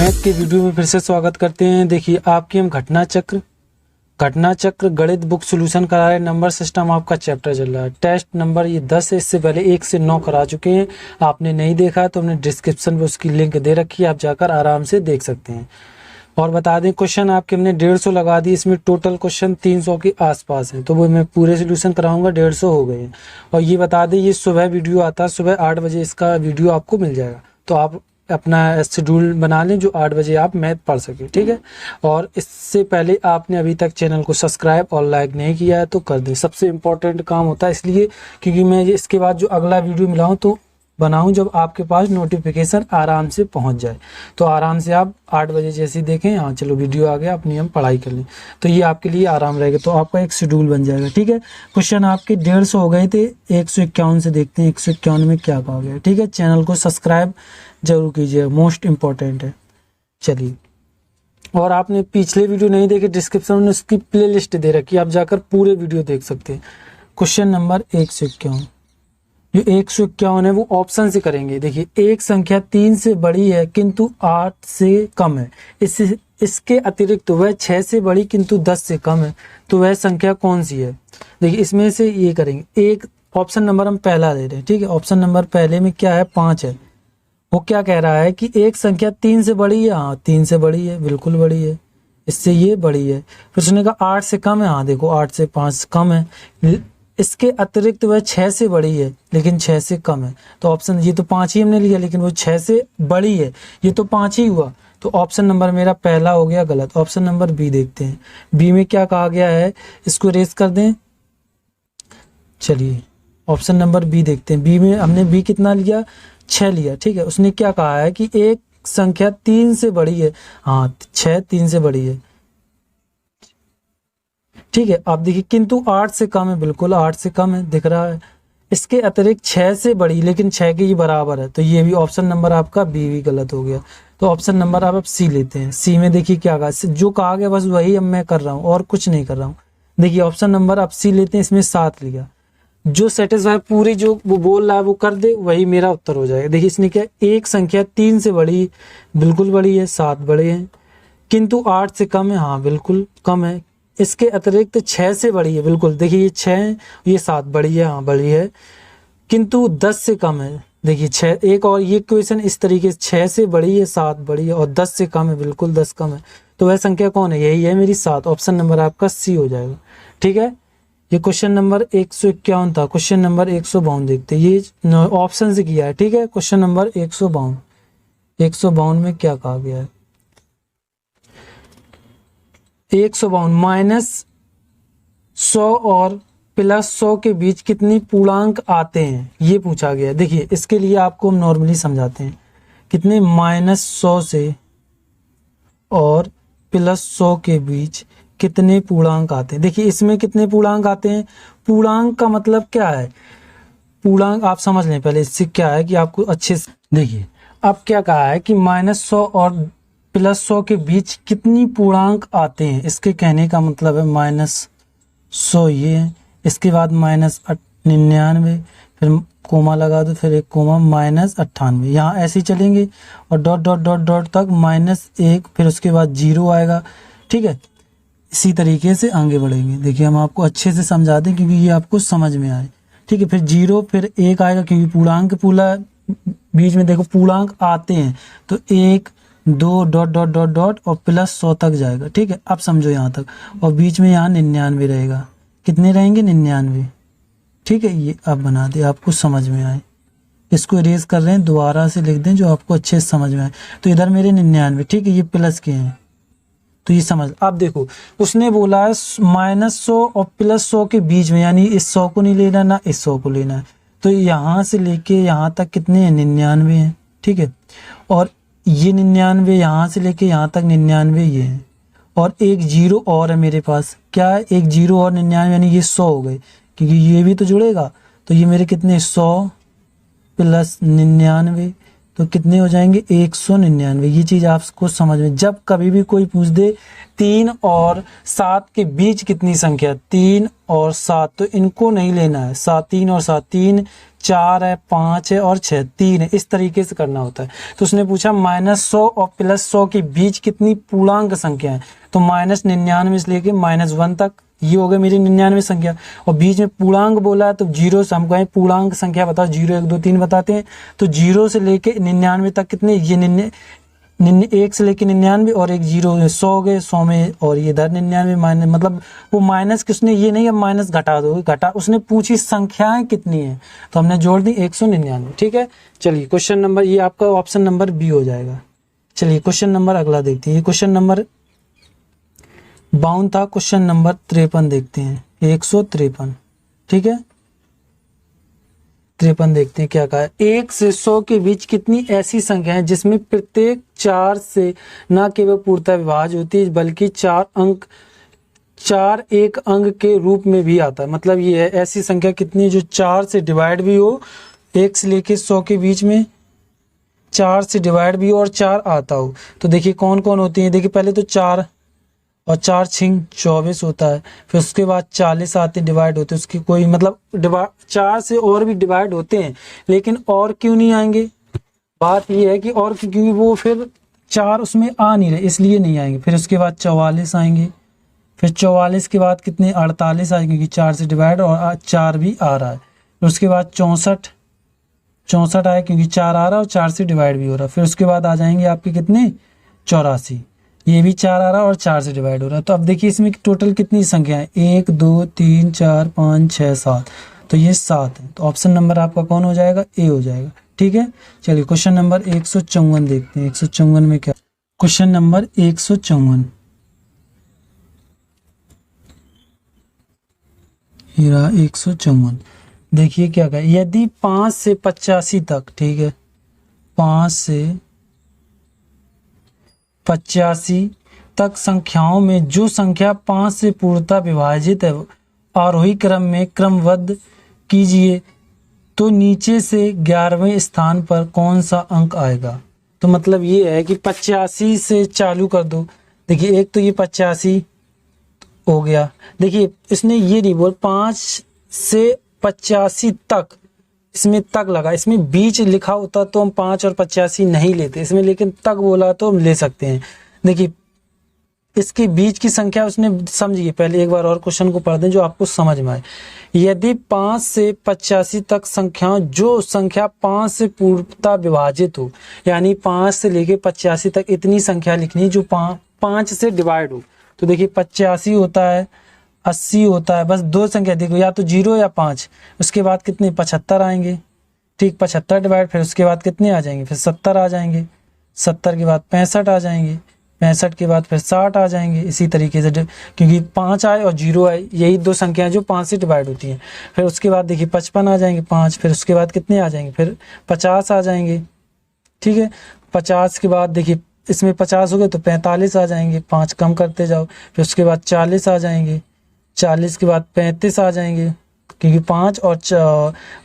Math के video में फिर से स्वागत करते हैं। देखिए आपकी हम घटना चक्र गणित बुक सॉल्यूशन करा रहे हैं। नंबर सिस्टम आपका चैप्टर चल रहा है। टेस्ट नंबर ये 10 है। इससे पहले 1 से 9 करा चुके हैं। आपने नहीं देखा तो हमने डिस्क्रिप्शन में उसकी लिंक दे रखी है, आप जाकर आराम से देख सकते हैं। और बता दें क्वेश्चन आपके हमने 150 लगा दी। इसमें टोटल क्वेश्चन 300 के आसपास हैं, तो वो मैं पूरे सोल्यूशन कराऊंगा। 150 हो गए हैं। और ये बता दें ये सुबह वीडियो आता है, सुबह 8 बजे इसका वीडियो आपको मिल जाएगा। तो आप अपना शेड्यूल बना लें जो 8 बजे आप मैथ पढ़ सकें, ठीक है। और इससे पहले आपने अभी तक चैनल को सब्सक्राइब और लाइक नहीं किया है तो कर दें। सबसे इम्पोर्टेंट काम होता है, इसलिए क्योंकि मैं इसके बाद जो अगला वीडियो मिलाऊँ तो बनाऊं जब आपके पास नोटिफिकेशन आराम से पहुंच जाए। तो आराम से आप 8 बजे जैसे देखें, हाँ चलो वीडियो आ गया, अपनी हम पढ़ाई कर लें, तो ये आपके लिए आराम रहेगा। तो आपका एक शेड्यूल बन जाएगा, ठीक है। क्वेश्चन आपके 150 हो गए थे। 151 से देखते हैं 151 में क्या कहा गया, ठीक है। चैनल को सब्सक्राइब जरूर कीजिए, मोस्ट इम्पॉर्टेंट है। चलिए, और आपने पिछले वीडियो नहीं देखे, डिस्क्रिप्शन में उसकी प्ले लिस्ट दे रखी है, आप जाकर पूरे वीडियो देख सकते हैं। क्वेश्चन नंबर 151, जो 151 है वो ऑप्शन से करेंगे। देखिए, एक संख्या 3 से बड़ी है किंतु 8 से कम है। इसके अतिरिक्त वह 6 से बड़ी किंतु 10 से कम है, तो वह संख्या कौन सी है। देखिए, इसमें से ये करेंगे। एक ऑप्शन नंबर हम पहला दे रहे हैं, ठीक है। ऑप्शन नंबर पहले में क्या है, 5 है। वो क्या कह रहा है कि एक संख्या 3 से बड़ी है। हाँ, 3 से बड़ी है, बिल्कुल बड़ी है, इससे ये बड़ी है। फिर उसने कहा 8 से कम है। हाँ देखो, 8 से 5 कम है। इसके अतिरिक्त वह 6 से बड़ी है लेकिन 6 से कम है। तो ऑप्शन, ये तो 5 ही हमने लिया, लेकिन वो 6 से बड़ी है, ये तो 5 ही हुआ। तो ऑप्शन नंबर मेरा पहला हो गया गलत। ऑप्शन नंबर बी देखते हैं। बी में क्या कहा गया है, इसको रेस कर दें। चलिए, ऑप्शन नंबर बी देखते हैं। बी में हमने बी कितना लिया, 6 लिया, ठीक है। उसने क्या कहा है कि एक संख्या 3 से बड़ी है। हाँ, 6 3 से बड़ी है, ठीक है। आप देखिए, किंतु 8 से कम है, बिल्कुल 8 से कम है, दिख रहा है। इसके अतिरिक्त 6 से बड़ी, लेकिन 6 के ही बराबर है, तो ये भी ऑप्शन नंबर आपका बी भी गलत हो गया। तो ऑप्शन नंबर आप सी लेते हैं। सी में देखिए क्या कहा, जो कहा गया बस वही अब मैं कर रहा हूँ और कुछ नहीं कर रहा हूँ। देखिए, ऑप्शन नंबर आप सी लेते हैं, इसमें 7 लिया। जो सेटिस्फाई पूरी जो वो बोल रहा है वो कर दे, वही मेरा उत्तर हो जाएगा। देखिए, इसने क्या, एक संख्या 3 से बड़ी, बिल्कुल बड़ी है, 7 बड़े हैं, किंतु 8 से कम है। हाँ बिल्कुल कम है। इसके अतिरिक्त 6 से बड़ी है, बिल्कुल। देखिए, ये 6, ये 7 बड़ी है। हाँ बड़ी है, किंतु 10 से कम है। देखिए 6, एक और ये क्वेश्चन इस तरीके से, 6 से बड़ी है, 7 बड़ी है और 10 से कम है, बिल्कुल 10 कम है। तो वह संख्या कौन है, यही है मेरी 7। ऑप्शन नंबर आपका सी हो जाएगा, ठीक है। ये क्वेश्चन नंबर 151 था। क्वेश्चन नंबर 152 देखते हैं। ये ऑप्शन से किया है, ठीक है। क्वेश्चन नंबर 152 में क्या कहा गया है, 152 -100 और +100 के बीच कितनी पूर्णांक आते हैं, ये पूछा गया है। देखिए, इसके लिए आपको हम नॉर्मली समझाते हैं। कितने, -100 से और +100 के बीच कितने पूर्णांक आते हैं। देखिए, इसमें कितने पूर्णांक आते हैं। पूर्णांक का मतलब क्या है, पूर्णांक आप समझ लें पहले। इससे क्या है कि आपको अच्छे से देखिए, अब क्या कहा है कि -100 और +100 के बीच कितनी पूर्णांक आते हैं। इसके कहने का मतलब है -100 ये है, इसके बाद -99, फिर कोमा लगा दो, फिर एक कोमा, -98। यहाँ ऐसे ही चलेंगे और डॉट डॉट डॉट डॉट तक -1, फिर उसके बाद 0 आएगा, ठीक है। इसी तरीके से आगे बढ़ेंगे। देखिए, हम आपको अच्छे से समझा दें क्योंकि ये आपको समझ में आए, ठीक है। फिर 0, फिर 1 आएगा क्योंकि पूर्णांक पूरा बीच में देखो पूर्णांक आते हैं, तो 1 2 डॉट डॉट डॉट डॉट और +100 तक जाएगा, ठीक है। अब समझो यहाँ तक, और बीच में यहाँ 99 रहेगा। कितने रहेंगे, 99, ठीक है। ये अब बना दे, आपको समझ में आए। इसको इरेज कर रहे हैं, दोबारा से लिख दें जो आपको अच्छे से समझ में आए। तो इधर मेरे 99, ठीक है, ये प्लस के हैं, तो ये समझ। अब देखो, उसने बोला है -100 और +100 के बीच में, यानी इस 100 को नहीं लेना ना इस 100 को लेना है। तो यहाँ से लेके यहाँ तक कितने हैं, 99 हैं, ठीक है। और ये 99, यहाँ से लेके यहाँ तक 99 ये है, और एक 0 और है मेरे पास। क्या है, एक 0 और 99, यानी ये 100 हो गए, क्योंकि ये भी तो जुड़ेगा। तो ये मेरे कितने, 100 + 99, तो कितने हो जाएंगे 199। ये चीज आपको समझ में, जब कभी भी कोई पूछ दे 3 और 7 के बीच कितनी संख्या, 3 और 7, तो इनको नहीं लेना है। 7 3 और 7, 3 4 है, 5 है और 6 3 है, इस तरीके से करना होता है। तो उसने पूछा -100 और +100 के बीच कितनी पूर्णांक संख्या है, तो -99 से लेके -1 तक, ये हो गए मेरी 99 संख्या। और बीच में पूर्णांक बोला है तो 0 से हम कहें पूर्णांक संख्या बताओ, 0 1 2 3 बताते हैं, तो 0 से लेके 99 तक कितने, ये 1 से लेके 99 और एक 0, 100 हो गए, 100 में और ये इधर 99 माइनस, मतलब वो माइनस किसने, ये नहीं, अब माइनस घटा दो, घटा, उसने पूछी संख्याएं कितनी है तो हमने जोड़ दी 199। ठीक है, चलिए क्वेश्चन नंबर, ये आपका ऑप्शन नंबर बी हो जाएगा। चलिए क्वेश्चन नंबर अगला देखते हैं, ये क्वेश्चन नंबर 52 था। क्वेश्चन नंबर 53 देखते हैं, 153। ठीक है, 53 देखते हैं क्या कहा है। 1 से 100 के बीच कितनी ऐसी संख्या है जिसमें प्रत्येक 4 से न केवल पूर्णतः विभाज्य होती है बल्कि 4 एक अंक के रूप में भी आता है। मतलब ये है, ऐसी संख्या कितनी है जो 4 से डिवाइड भी हो, 1 से लेके 100 के बीच में 4 से डिवाइड भी हो और 4 आता हो। तो देखिए कौन कौन होती है, देखिए पहले तो 4 और 4 छिंग 24 होता है, फिर उसके बाद 40 आते डिवाइड होते, उसकी कोई मतलब 4 से और भी डिवाइड होते हैं, लेकिन और क्यों नहीं आएंगे, बात ये है कि और क्योंकि वो फिर 4 उसमें आ नहीं रहे इसलिए नहीं आएंगे। फिर उसके बाद 44 आएंगे, फिर 44 के बाद कितने 48 आएंगे क्योंकि 4 से डिवाइड और 4 भी आ रहा है। फिर उसके बाद 64 आए क्योंकि 4 आ रहा है और 4 से डिवाइड भी हो रहा है। फिर उसके बाद आ जाएंगे आपके कितने 84, ये भी 4 आ रहा है और 4 से डिवाइड हो रहा है। तो अब देखिए इसमें टोटल कितनी संख्या है, 1 2 3 4 5 6 7, तो ये 7 है। तो ऑप्शन नंबर आपका कौन हो जाएगा, ए हो जाएगा। ठीक है, चलिए क्वेश्चन नंबर 154 देखते हैं। 154 में क्या, क्वेश्चन नंबर 154, हीरा 154। देखिए क्या कहा, यदि 5 से 85 तक, ठीक है, 5 से 85 तक संख्याओं में जो संख्या 5 से पूर्णतः विभाजित है आरोही क्रम में क्रमबद्ध कीजिए तो नीचे से 11वें स्थान पर कौन सा अंक आएगा। तो मतलब ये है कि 85 से चालू कर दो। देखिए एक तो ये 85 हो गया, देखिए इसने ये नहीं बोल 5 से 85 तक, इसमें तक लगा, इसमें बीच लिखा होता तो हम 5 और 85 नहीं लेते इसमें, लेकिन तक बोला तो हम ले सकते हैं। देखिए इसके बीच की संख्या उसने, समझिए पहले एक बार और क्वेश्चन को पढ़ दें जो आपको समझ में आए। यदि 5 से 85 तक संख्याओं जो संख्या 5 से पूर्णतः विभाजित हो, यानी 5 से लेके 85 तक इतनी संख्या लिखनी जो 5 से डिवाइड हो। तो देखिए 85 होता है, 80 होता है, बस दो संख्या देखो, या तो 0 या 5। उसके बाद कितने 75 आएंगे, ठीक, 75 डिवाइड, फिर उसके बाद कितने आ जाएंगे, फिर 70 आ जाएंगे, 70 के बाद 65 आ जाएंगे, 65 के बाद फिर 60 आ जाएंगे। इसी तरीके से क्योंकि 5 आए और 0 आए, यही दो संख्याएं जो 5 से डिवाइड होती हैं। फिर उसके बाद देखिए 55 आ जाएंगे 5, फिर उसके बाद कितने आ जाएंगे, फिर 50 आ जाएंगे। ठीक है, 50 के बाद देखिए इसमें 50 हो गए तो 45 आ जाएंगे, 5 कम करते जाओ, फिर उसके बाद 40 आ जाएंगे, 40 के बाद 35 आ जाएंगे, क्योंकि 5 और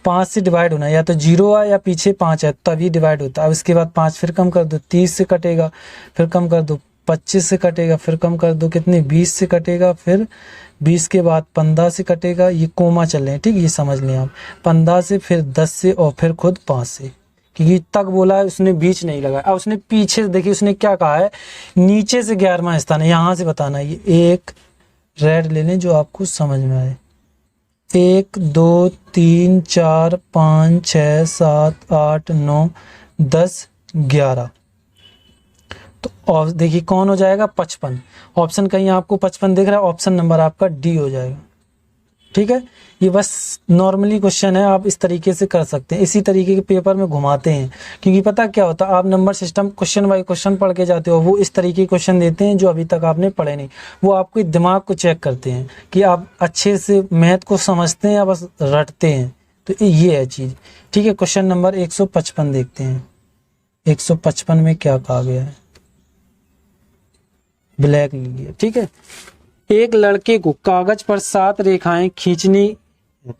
5 से डिवाइड होना है, या तो 0 है या पीछे 5 है तभी डिवाइड होता है। अब इसके बाद 5 फिर कम कर दो, 30 से कटेगा, फिर कम कर दो 25 से कटेगा, फिर कम कर दो कितने 20 से कटेगा, फिर 20 के बाद 15 से कटेगा, ये कोमा चल रहे हैं, ठीक, ये समझ लें आप, 15 से, फिर 10 से और फिर खुद 5 से, क्योंकि तक बोला है उसने बीच नहीं लगाया। अब उसने पीछे देखिए उसने क्या कहा है, नीचे से 11वां स्थान है, यहाँ से बताना है। ये एक रेड ले लें जो आपको समझ में आए, 1 2 3 4 5 6 7 8 9 10 11, तो और देखिए कौन हो जाएगा 55। ऑप्शन कहीं आपको 55 दिख रहा है, ऑप्शन नंबर आपका डी हो जाएगा। ठीक है, ये बस नॉर्मली क्वेश्चन है, आप इस तरीके से कर सकते हैं, इसी तरीके के पेपर में घुमाते हैं, क्योंकि पता क्या होता है, आप number system question by question पढ़ के जाते हो, वो इस तरीके के क्वेश्चन देते हैं जो अभी तक आपने पढ़े नहीं। वो आपके दिमाग को चेक करते हैं कि आप अच्छे से मैथ को समझते हैं या बस रटते हैं, तो ये है चीज़। ठीक है, क्वेश्चन नंबर 155 देखते हैं। 155 में क्या कहा गया है, ब्लैक लीजिए। ठीक है, एक लड़के को कागज पर 7 रेखाएं खींचनी,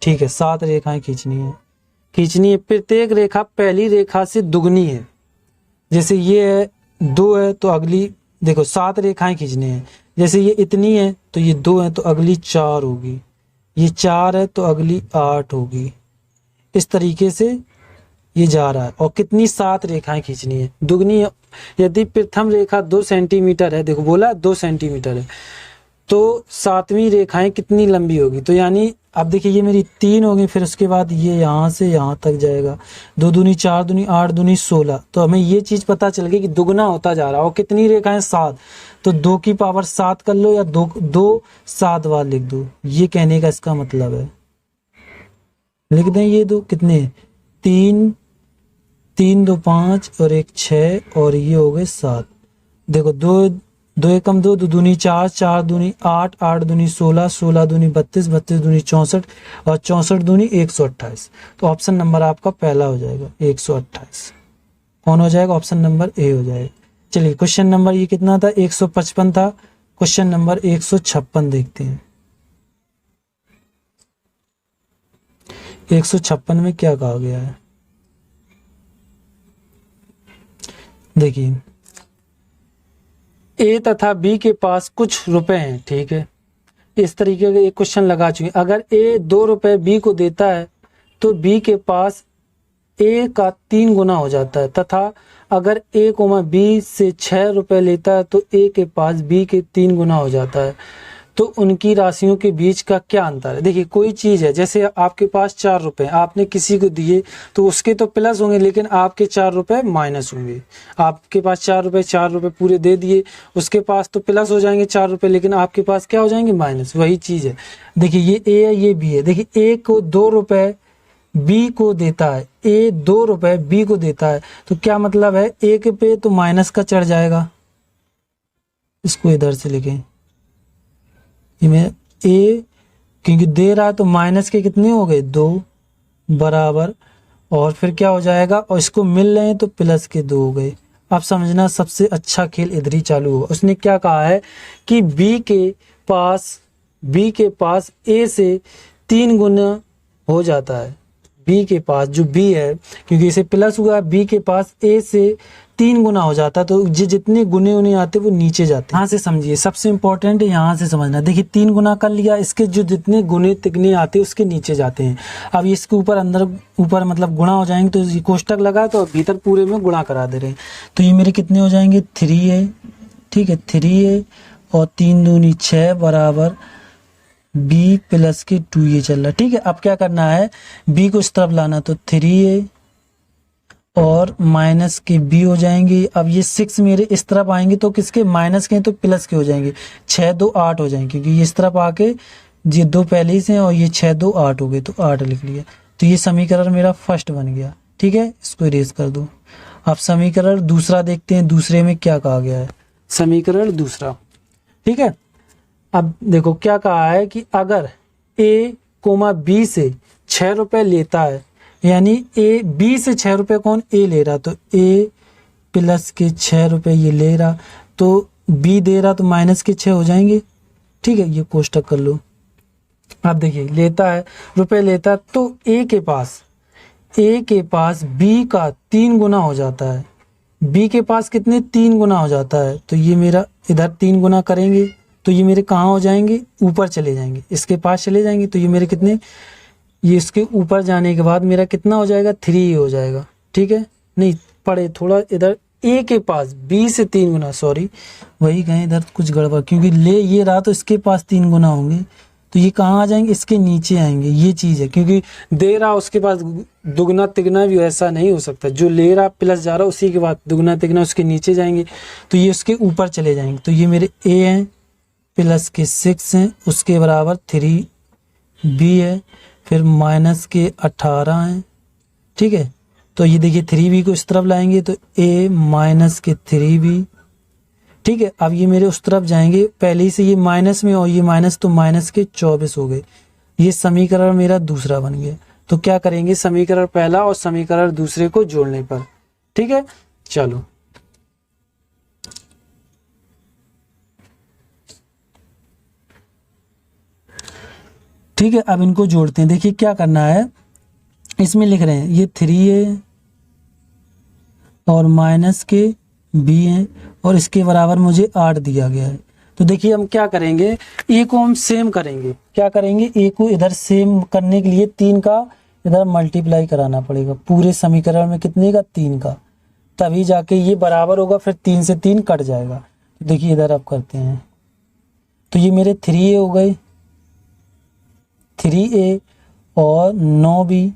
ठीक है 7 रेखाएं खींचनी है, प्रत्येक रेखा पहली रेखा से दुगनी है। जैसे ये है 2 है तो अगली देखो 7 रेखाएं खींचनी है। जैसे ये इतनी है तो ये 2 है तो अगली 4 होगी, ये 4 है तो अगली 8 होगी। इस तरीके से ये जा रहा है। और कितनी 7 रेखाएं खींचनी है, दुगनी। यदि प्रथम रेखा 2 सेंटीमीटर है, देखो बोला 2 सेंटीमीटर है, तो 7वीं रेखाएं कितनी लंबी होगी। तो यानी अब देखिए ये मेरी 3 होगी, फिर उसके बाद ये यहाँ से यहाँ तक जाएगा। 2 दूनी 4 दूनी 8 दूनी 16। तो हमें ये चीज़ पता चल गई कि दुगना होता जा रहा है। और कितनी रेखाएं 7, तो 2 की पावर 7 कर लो या 2 7 बार लिख दो। ये कहने का इसका मतलब है। लिख दें ये दो कितने, 3 3 2 5 और 1 6 और ये हो गए 7। देखो 2 एकम 2 2 दूनी 4 4 दूनी 8 8 दूनी 16 16 दूनी 32 32 दूनी 64 और 64 दूनी 128। तो ऑप्शन नंबर आपका पहला हो जाएगा 128। कौन हो जाएगा, ऑप्शन नंबर ए हो जाएगा। चलिए क्वेश्चन नंबर ये कितना था, 155 था। क्वेश्चन नंबर 156 देखते हैं। 156 में क्या कहा गया है, देखिए ए तथा बी के पास कुछ रुपए हैं, ठीक है। इस तरीके का एक क्वेश्चन लगा चुके। अगर ए 2 रुपए बी को देता है तो बी के पास ए का 3 गुना हो जाता है, तथा अगर ए कोमा बी से 6 रुपए लेता है तो ए के पास बी के 3 गुना हो जाता है। तो उनकी राशियों के बीच का क्या अंतर है। देखिए कोई चीज़ है, जैसे आपके पास 4 रुपए आपने किसी को दिए तो उसके तो प्लस होंगे लेकिन आपके 4 रुपए माइनस होंगे। आपके पास 4 रुपए पूरे दे दिए, उसके पास तो प्लस हो जाएंगे 4 रुपए, लेकिन आपके पास क्या हो जाएंगे, माइनस। वही चीज़ है। देखिए ये ए है, ये बी है। देखिए ए को 2 रुपए बी को देता है, ए 2 रुपए बी को देता है, तो क्या मतलब है, ए के पे तो माइनस का चढ़ जाएगा। इसको इधर से लिखें, में ए क्योंकि दे रहा है तो माइनस के कितने हो गए, 2 बराबर, और फिर क्या हो जाएगा, और इसको मिल रहे हैं तो प्लस के 2 हो गए। अब समझना सबसे अच्छा खेल इधर ही चालू हुआ। उसने क्या कहा है कि बी के पास ए से 3 गुना हो जाता है। बी के पास जो बी है, क्योंकि इसे प्लस हुआ, बी के पास ए से 3 गुना हो जाता है, तो जितने गुने उन्हें आते वो नीचे जाते हैं। यहाँ से समझिए, सबसे इंपॉर्टेंट है यहाँ से समझना। देखिए 3 गुना कर लिया, इसके जो जितने गुने तिगने आते हैं उसके नीचे जाते हैं। अब इसके ऊपर अंदर ऊपर मतलब गुणा हो जाएंगे, तो ये कोष्टक लगा तो भीतर पूरे में गुणा करा दे रहे हैं। तो ये मेरे कितने हो जाएंगे, 3 है, ठीक है, 3 है और 3 दूनी 6 बराबर बी प्लस के 2 ये चल रहा है, ठीक है। अब क्या करना है, बी को इस तरफ लाना, तो 3 है और माइनस के बी हो जाएंगे। अब ये 6 मेरे इस तरफ आएंगे तो किसके, माइनस के तो प्लस के हो जाएंगे। 6 2 8 हो जाएंगे, क्योंकि ये इस तरफ आके ये 2 पहले ही से हैं और ये 6 2 8 हो गए, तो 8 लिख लिया। तो ये समीकरण मेरा फर्स्ट बन गया, ठीक है। इसको इरेज कर दो। अब समीकरण दूसरा देखते हैं, दूसरे में क्या कहा गया है। समीकरण दूसरा, ठीक है। अब देखो क्या कहा है कि अगर ए कोमा बी से 6 रुपए लेता है, यानी ए बी से 6 रुपए कौन, ए ले रहा, तो ए प्लस के 6 रुपए ये ले रहा, तो बी दे रहा तो माइनस के 6 हो जाएंगे, ठीक है। ये कोष्टक कर लो। अब देखिए लेता है रुपए लेता है, तो ए के पास बी का 3 गुना हो जाता है। बी के पास कितने, 3 गुना हो जाता है, तो ये मेरा इधर 3 गुना करेंगे तो ये मेरे कहाँ हो जाएंगे, ऊपर चले जाएंगे, इसके पास चले जाएंगे, तो ये मेरे कितने, ये इसके ऊपर जाने के बाद मेरा कितना हो जाएगा, 3 हो जाएगा, ठीक है। नहीं पढ़े थोड़ा इधर, ए के पास बी से 3 गुना, सॉरी वही कहें, इधर कुछ गड़बड़, क्योंकि ले ये रहा तो इसके पास 3 गुना होंगे, तो ये कहाँ आ जाएंगे, इसके नीचे आएंगे। ये चीज़ है, क्योंकि दे रहा उसके पास दुगना तिगना भी ऐसा नहीं हो सकता, जो ले रहा प्लस जा रहा उसी के बाद दुगना तिगना उसके नीचे जाएंगे, तो ये उसके ऊपर चले जाएंगे। तो ये मेरे ए हैं प्लस के 6 हैं, उसके बराबर 3 बी है, फिर माइनस के 18 हैं, ठीक है। तो ये देखिए 3b को इस तरफ लाएंगे तो a माइनस के 3b, ठीक है। अब ये मेरे उस तरफ जाएंगे, पहले ही से ये माइनस में और ये माइनस, तो माइनस के 24 हो गए। ये समीकरण मेरा दूसरा बन गया। तो क्या करेंगे, समीकरण पहला और समीकरण दूसरे को जोड़ने पर, ठीक है। चलो ठीक है, अब इनको जोड़ते हैं। देखिए क्या करना है, इसमें लिख रहे हैं ये 3 है और माइनस के बी हैं और इसके बराबर मुझे 8 दिया गया है। तो देखिए हम क्या करेंगे, ए को हम सेम करेंगे। क्या करेंगे, ए को इधर सेम करने के लिए 3 का इधर मल्टीप्लाई कराना पड़ेगा पूरे समीकरण में, कितने का, 3 का, तभी जाके ये बराबर होगा, फिर 3 से 3 कट जाएगा। तो देखिए इधर अब करते हैं, तो ये मेरे 3a हो गए, 3a और 9b,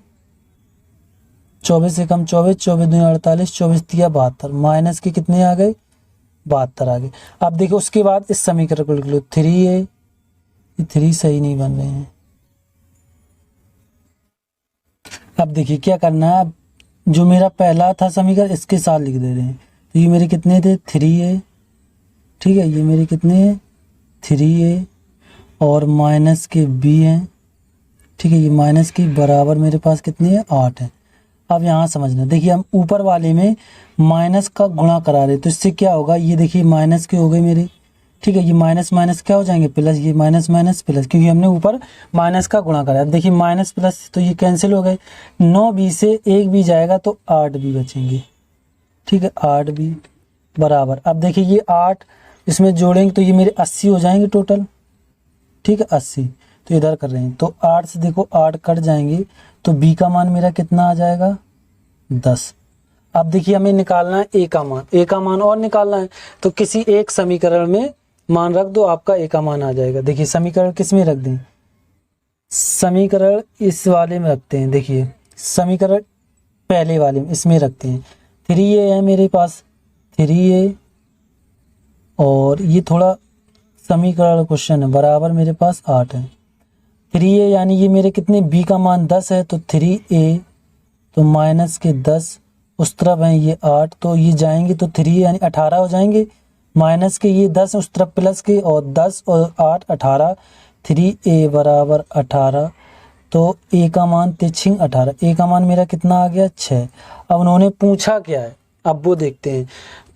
24 से कम 24, 24 दूनी 48, 24 तिया 72, माइनस के कितने आ गए, 72 आ गए। अब देखो उसके बाद इस समीकरण को लिख लो, 3a, ये 3 सही नहीं बन रहे हैं। अब देखिए क्या करना है, जो मेरा पहला था समीकरण इसके साथ लिख दे रहे हैं। तो ये मेरे कितने थे, 3a, ठीक है, ये मेरे कितने हैं, 3a और माइनस के b हैं, ठीक है, ये माइनस के बराबर मेरे पास कितने हैं, 8 है। अब यहाँ समझना, देखिए हम ऊपर वाले में माइनस का गुणा करा रहे, तो इससे क्या होगा, ये देखिए माइनस के हो गए मेरे, ठीक है, ये माइनस माइनस क्या हो जाएंगे, प्लस, ये माइनस माइनस प्लस, क्योंकि हमने ऊपर माइनस का गुणा करा। देखिए माइनस प्लस तो ये कैंसिल हो गए, 9b से 1b जाएगा तो 8b बचेंगे, ठीक है, 8b बराबर। अब देखिए ये 8 इसमें जोड़ेंगे तो ये मेरे 80 हो जाएंगे टोटल, ठीक है, 80। तो इधर कर रहे हैं, तो 8 से देखो 8 कट जाएंगे, तो b का मान मेरा कितना आ जाएगा, 10। अब देखिए हमें निकालना है a का मान, a का मान और निकालना है, तो किसी एक समीकरण में मान रख दो, आपका a का मान आ जाएगा। देखिए समीकरण किस में रख दें, समीकरण इस वाले में रखते हैं, देखिए समीकरण पहले वाले में इसमें रखते हैं। 3a है मेरे पास, 3a और ये थोड़ा समीकरण क्वेश्चन है, बराबर मेरे पास 8 है। 3a यानी ये मेरे कितने, b का मान 10 है, तो 3a तो माइनस के 10 उस तरफ हैं, ये 8, तो ये जाएंगे तो 3 यानी 18 हो जाएंगे, माइनस के ये 10 उस तरफ प्लस के, और 10 और 8 18, 3a बराबर 18। तो a का मान 18, a का मान मेरा कितना आ गया, 6। अब उन्होंने पूछा क्या है, अब वो देखते हैं।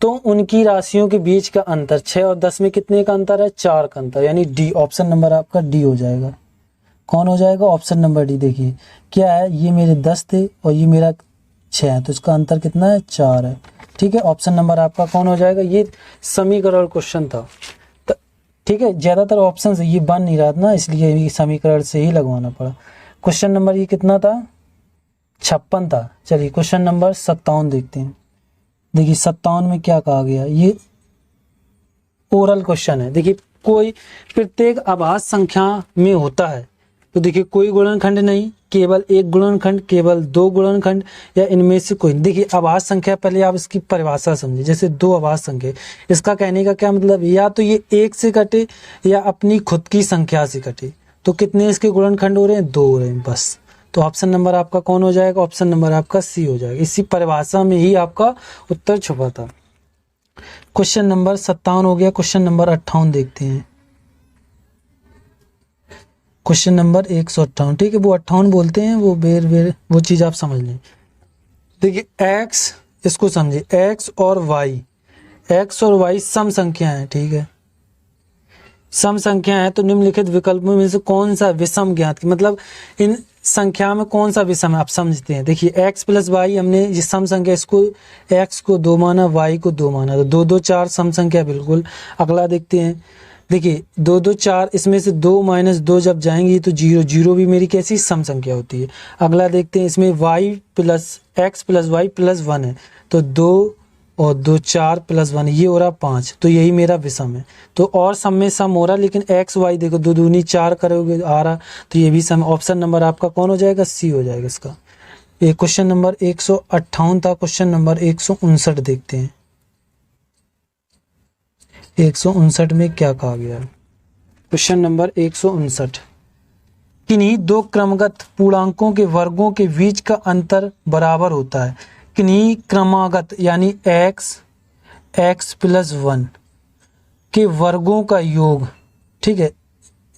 तो उनकी राशियों के बीच का अंतर 6 और 10 में कितने का अंतर है, 4 का अंतर, यानी डी, ऑप्शन नंबर आपका डी हो जाएगा। कौन हो जाएगा, ऑप्शन नंबर डी। देखिए क्या है, ये मेरे 10 थे और ये मेरा 6 है, तो इसका अंतर कितना है, 4 है, ठीक है। ऑप्शन नंबर आपका कौन हो जाएगा, ये समीकरण क्वेश्चन था, तो ठीक है, ज़्यादातर ऑप्शन से ये बन नहीं रहा था ना, इसलिए ये समीकरण से ही लगवाना पड़ा। क्वेश्चन नंबर ये कितना था, 56 था। चलिए क्वेश्चन नंबर 57 देखते हैं। देखिए 57 में क्या कहा गया, ये ओरल क्वेश्चन है। देखिए कोई प्रत्येक आभास संख्या में होता है, तो देखिए कोई गुणनखंड नहीं, केवल एक गुणनखंड, केवल 2 गुणनखंड, या इनमें से कोई। देखिए आभास संख्या, पहले आप इसकी परिभाषा समझिए। जैसे 2 आभास संख्या, इसका कहने का क्या मतलब, या तो ये 1 से कटे या अपनी खुद की संख्या से कटे। तो कितने इसके गुणनखंड हो रहे हैं, 2 हो रहे हैं बस। तो ऑप्शन नंबर आपका कौन हो जाएगा, ऑप्शन नंबर आपका सी हो जाएगा। इसी परिभाषा में ही आपका उत्तर छुपा था। क्वेश्चन नंबर 57 हो गया। क्वेश्चन नंबर 58 देखते हैं। क्वेश्चन नंबर 158, ठीक है, वो 58 बोलते हैं, वो बेर बेर वो चीज़ आप समझ लें। देखिए x, इसको समझिए, x और y सम संख्या है, ठीक है, सम संख्या है। तो निम्नलिखित विकल्पों में से कौन सा विषम ज्ञात की, मतलब इन संख्या में कौन सा विषम है, आप समझते हैं। देखिए x प्लस वाई, हमने जिस सम संख्या, इसको x को 2 माना, y को 2 माना, तो 2 2 4 सम संख्या बिल्कुल। अगला देखते हैं, देखिए 2 2 4, इसमें से 2 माइनस 2 जब जाएंगी तो 0 0 भी मेरी कैसी सम संख्या होती है। अगला देखते हैं, इसमें y plus x plus Y plus 1 है, तो 2 और 2 4 प्लस 1, ये हो रहा 5, तो यही मेरा विषम है। तो और सम में सम हो रहा, लेकिन x y देखो 2 दूनी 4 करोगे आ रहा, तो ये भी सम। ऑप्शन नंबर आपका कौन हो जाएगा, सी हो जाएगा इसका। ये क्वेश्चन नंबर 158 था। क्वेश्चन नंबर 159 देखते हैं। 159 में क्या कहा गया, क्वेश्चन नंबर 159, किन्हीं 2 क्रमगत पूर्णांकों के वर्गों के बीच का अंतर बराबर होता है। किन्हीं क्रमागत यानी x प्लस 1 के वर्गों का योग, ठीक है,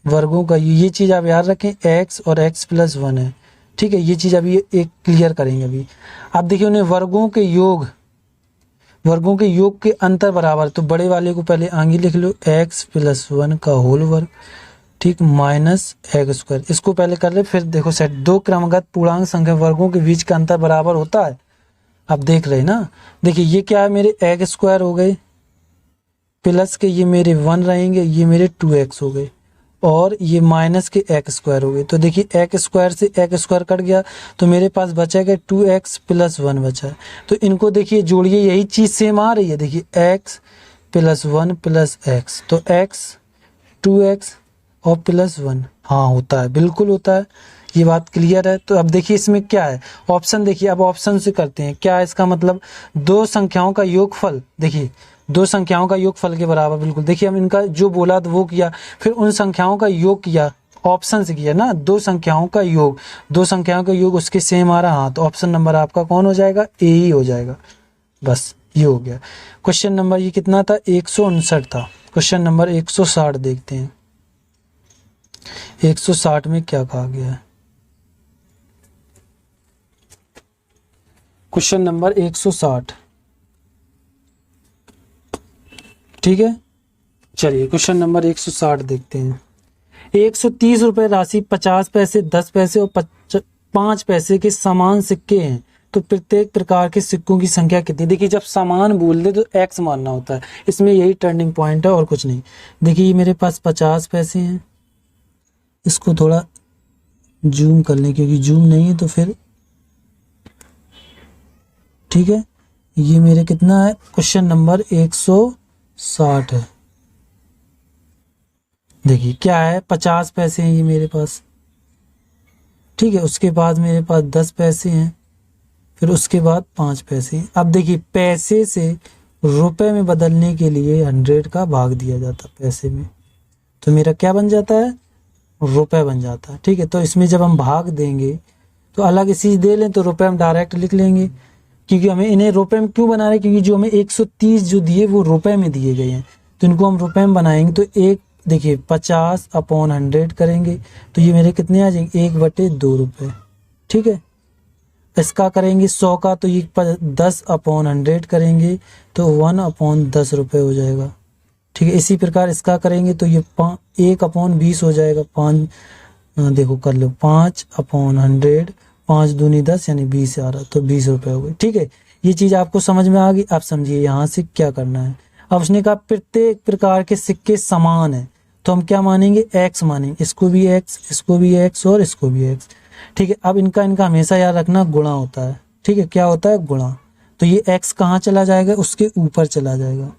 वर्गों का, ये चीज़ आप याद रखें, x और x प्लस 1 है, ठीक है, ये चीज़ अभी एक क्लियर करेंगे अभी। आप देखिए उन्हें वर्गों के योग के अंतर बराबर, तो बड़े वाले को पहले आगे लिख लो, x प्लस 1 का होल वर्ग, ठीक, माइनस x स्क्वायर, इसको पहले कर ले, फिर देखो सेट। 2 क्रमगत पूर्णांक संख्या वर्गों के बीच का अंतर बराबर होता है। आप देख रहे हैं ना, देखिए ये क्या है, मेरे x स्क्वायर हो गए प्लस के ये मेरे 1 रहेंगे, ये मेरे 2x हो गए और ये माइनस के x स्क्वायर हो गए। तो देखिए x स्क्वायर से x स्क्वायर कट गया तो मेरे पास बचेगा 2x प्लस 1 बचा है। तो इनको देखिए जोड़िए, यही चीज़ सेम आ रही है। देखिए x प्लस 1 प्लस x, तो x 2x और प्लस 1, हाँ होता है, बिल्कुल होता है, ये बात क्लियर है। तो अब देखिए इसमें क्या है, ऑप्शन देखिए, अब ऑप्शन से करते हैं। क्या है इसका मतलब, दो संख्याओं का योगफल, देखिए दो संख्याओं का योगफल के बराबर, बिल्कुल। देखिए हम इनका जो बोला तो वो किया, फिर उन संख्याओं का योग किया, ऑप्शन से किया ना, दो संख्याओं का योग, दो संख्याओं का योग उसके सेम आ रहा, हाँ, तो ऑप्शन नंबर आपका कौन हो जाएगा, ए ही हो जाएगा। बस ये हो गया। क्वेश्चन नंबर ये कितना था, 159 था। क्वेश्चन नंबर 160 देखते हैं। 160 में क्या कहा गया है, क्वेश्चन नंबर 160, ठीक है। चलिए क्वेश्चन नंबर 160 देखते हैं। 130 रुपए राशि 50 पैसे, 10 पैसे और 5 पैसे के समान सिक्के हैं, तो प्रत्येक प्रकार के सिक्कों की संख्या कितनी। देखिए जब समान बोल दे तो x मानना होता है, इसमें यही टर्निंग पॉइंट है और कुछ नहीं। देखिए ये मेरे पास 50 पैसे हैं, इसको थोड़ा जूम कर लें क्योंकि जूम नहीं है तो फिर, ठीक है। ये मेरे कितना है, क्वेश्चन नंबर 160 है। देखिए क्या है, 50 पैसे हैं ये मेरे पास, ठीक है। उसके बाद मेरे पास 10 पैसे हैं, फिर उसके बाद 5 पैसे। अब देखिए पैसे से रुपए में बदलने के लिए 100 का भाग दिया जाता है पैसे में, तो मेरा क्या बन जाता है, रुपए बन जाता है, ठीक है। तो इसमें जब हम भाग देंगे तो अलग चीज दे लें तो रुपए हम डायरेक्ट लिख लेंगे, क्योंकि हमें इन्हें रुपए में क्यों बना रहे हैं, क्योंकि जो हमें 130 जो दिए वो रुपए में दिए गए हैं, तो इनको हम रुपए में बनाएंगे। तो एक देखिए 50/100 करेंगे तो ये मेरे कितने आ जाएंगे, 1/2 रुपये, ठीक है। इसका करेंगे 100 का, तो ये 10/100 करेंगे तो 1/10 रुपये हो जाएगा, ठीक है। इसी प्रकार इसका करेंगे तो ये 1/20 हो जाएगा, 5 देखो कर लो, 5/100, 5 दूनी 10 यानी 20 आ रहा, तो 20 रुपये हो गए, ठीक है। ये चीज़ आपको समझ में आ गई। आप समझिए यहाँ से क्या करना है। अब उसने कहा प्रत्येक प्रकार के सिक्के समान है, तो हम क्या मानेंगे, x मानेंगे, इसको भी x, इसको भी x और इसको भी x, ठीक है। अब इनका हमेशा याद रखना गुणा होता है, ठीक है। क्या होता है, गुणा। तो ये x कहाँ चला जाएगा, उसके ऊपर चला जाएगा।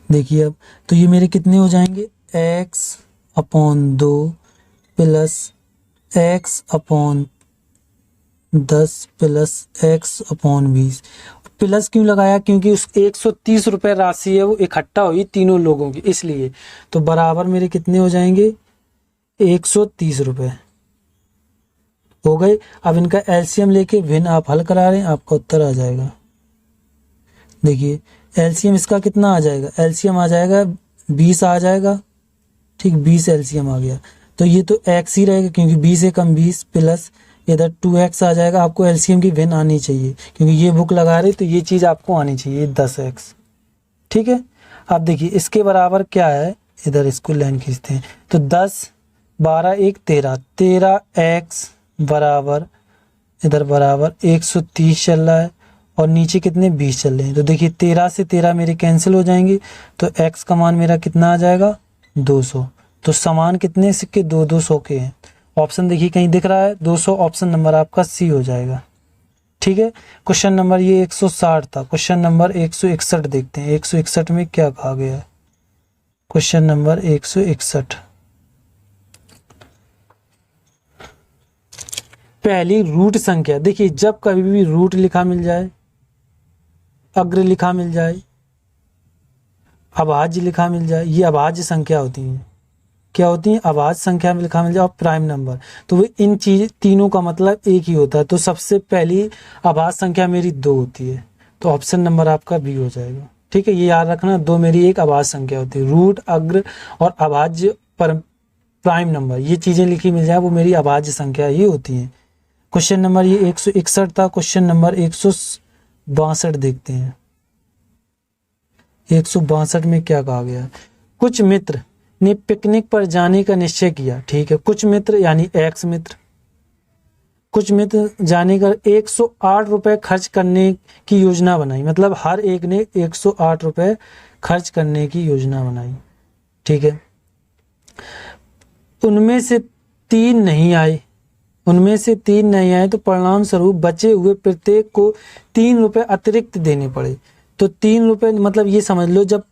देखिए अब तो ये मेरे कितने हो जाएंगे, x/2 plus x/10 plus x/20। Plus क्यों लगाया, क्योंकि उस 130 रुपये राशि है वो इकट्ठा हुई तीनों लोगों की, इसलिए। तो बराबर मेरे कितने हो जाएंगे, 130 रुपये हो गए। अब इनका एलसीएम लेके भिन्न आप हल करा रहे हैं, आपका उत्तर आ जाएगा। देखिए एलसीएम इसका कितना आ जाएगा, एलसीएम आ जाएगा 20 आ जाएगा, ठीक, 20 एलसीएम आ गया। तो ये तो x ही रहेगा क्योंकि 20 से कम 20 प्लस इधर 2x आ जाएगा। आपको एलसीएम की भिन्न आनी चाहिए क्योंकि ये बुक लगा रही, तो ये चीज़ आपको आनी चाहिए 10x, ठीक है। अब देखिए इसके बराबर क्या है, इधर इसको लाइन खींचते हैं तो 10 12 1 13, 13x बराबर इधर बराबर 130 चल रहा है और नीचे कितने 20 चल रहे हैं। तो देखिए 13 से 13 मेरे कैंसिल हो जाएंगे, तो x का मान मेरा कितना आ जाएगा, 200। तो समान कितने सिक्के, 200 के हैं। ऑप्शन देखिए कहीं दिख रहा है 200, ऑप्शन नंबर आपका सी हो जाएगा, ठीक है। क्वेश्चन नंबर ये 160 था। क्वेश्चन नंबर 161 देखते हैं। 161 में क्या कहा गया है, क्वेश्चन नंबर 161, पहली रूट संख्या। देखिए जब कभी भी रूट लिखा मिल जाए, अग्र लिखा मिल जाए, अभाज्य लिखा मिल जाए, ये अभाज्य संख्या होती है। क्या होती है, अभाज्य संख्या में लिखा मिल जाए और प्राइम नंबर, तो वो इन चीज तीनों का मतलब एक ही होता है। तो सबसे पहली अभाज्य संख्या मेरी 2 होती है, तो ऑप्शन नंबर आपका बी हो जाएगा, ठीक है। ये याद रखना, 2 मेरी एक अभाज्य संख्या होती है। रूट, अग्र और अभाज्य प्राइम नंबर, ये चीजें लिखी मिल जाए वो मेरी अभाज्य संख्या ही होती हैं। क्वेश्चन नंबर ये 161 था। क्वेश्चन नंबर 162 देखते हैं। 162 में क्या कहा गया, कुछ मित्र ने पिकनिक पर जाने का निश्चय किया, ठीक है। कुछ मित्र यानी एक्स मित्र कुछ मित्र जाने कर 108 रुपए खर्च करने की योजना बनाई, मतलब हर एक ने 108 रुपए खर्च करने की योजना बनाई, ठीक है। उनमें से तीन नहीं आए, उनमें से तीन नहीं आए तो परिणाम स्वरूप बचे हुए प्रत्येक को 3 रुपए अतिरिक्त देने पड़े। तो 3 रुपए मतलब ये समझ लो, जब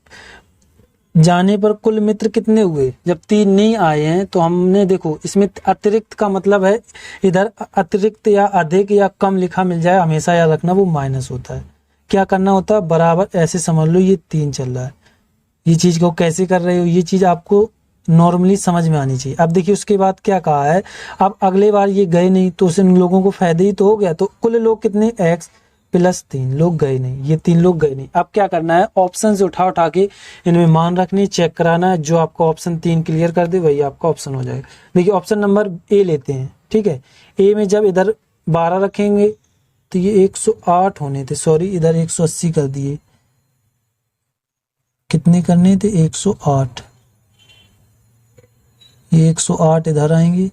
जाने पर कुल मित्र कितने हुए, जब 3 नहीं आए हैं तो हमने देखो इसमें अतिरिक्त का मतलब है, इधर अतिरिक्त या अधिक या कम लिखा मिल जाए हमेशा याद रखना वो माइनस होता है। क्या करना होता है, बराबर ऐसे समझ लो ये 3 चल रहा है, ये चीज को कैसे कर रहे हो ये चीज आपको नॉर्मली समझ में आनी चाहिए। अब देखिए उसके बाद क्या कहा है, अब अगले बार ये गए नहीं तो उन लोगों को फायदे ही तो हो गया। तो कुल लोग कितने, x प्लस 3 लोग गए नहीं, ये 3 लोग गए नहीं। अब क्या करना है, ऑप्शन से उठा के इनमें मान रखनी, चेक कराना है, जो आपका ऑप्शन 3 क्लियर कर दे वही आपका ऑप्शन हो जाएगा। देखिए ऑप्शन नंबर ए लेते हैं, ठीक है। ए में जब इधर 12 रखेंगे तो ये 108 होने थे, सॉरी इधर 180 कर दिए, कितने करने थे 108, ये 108 इधर आएंगे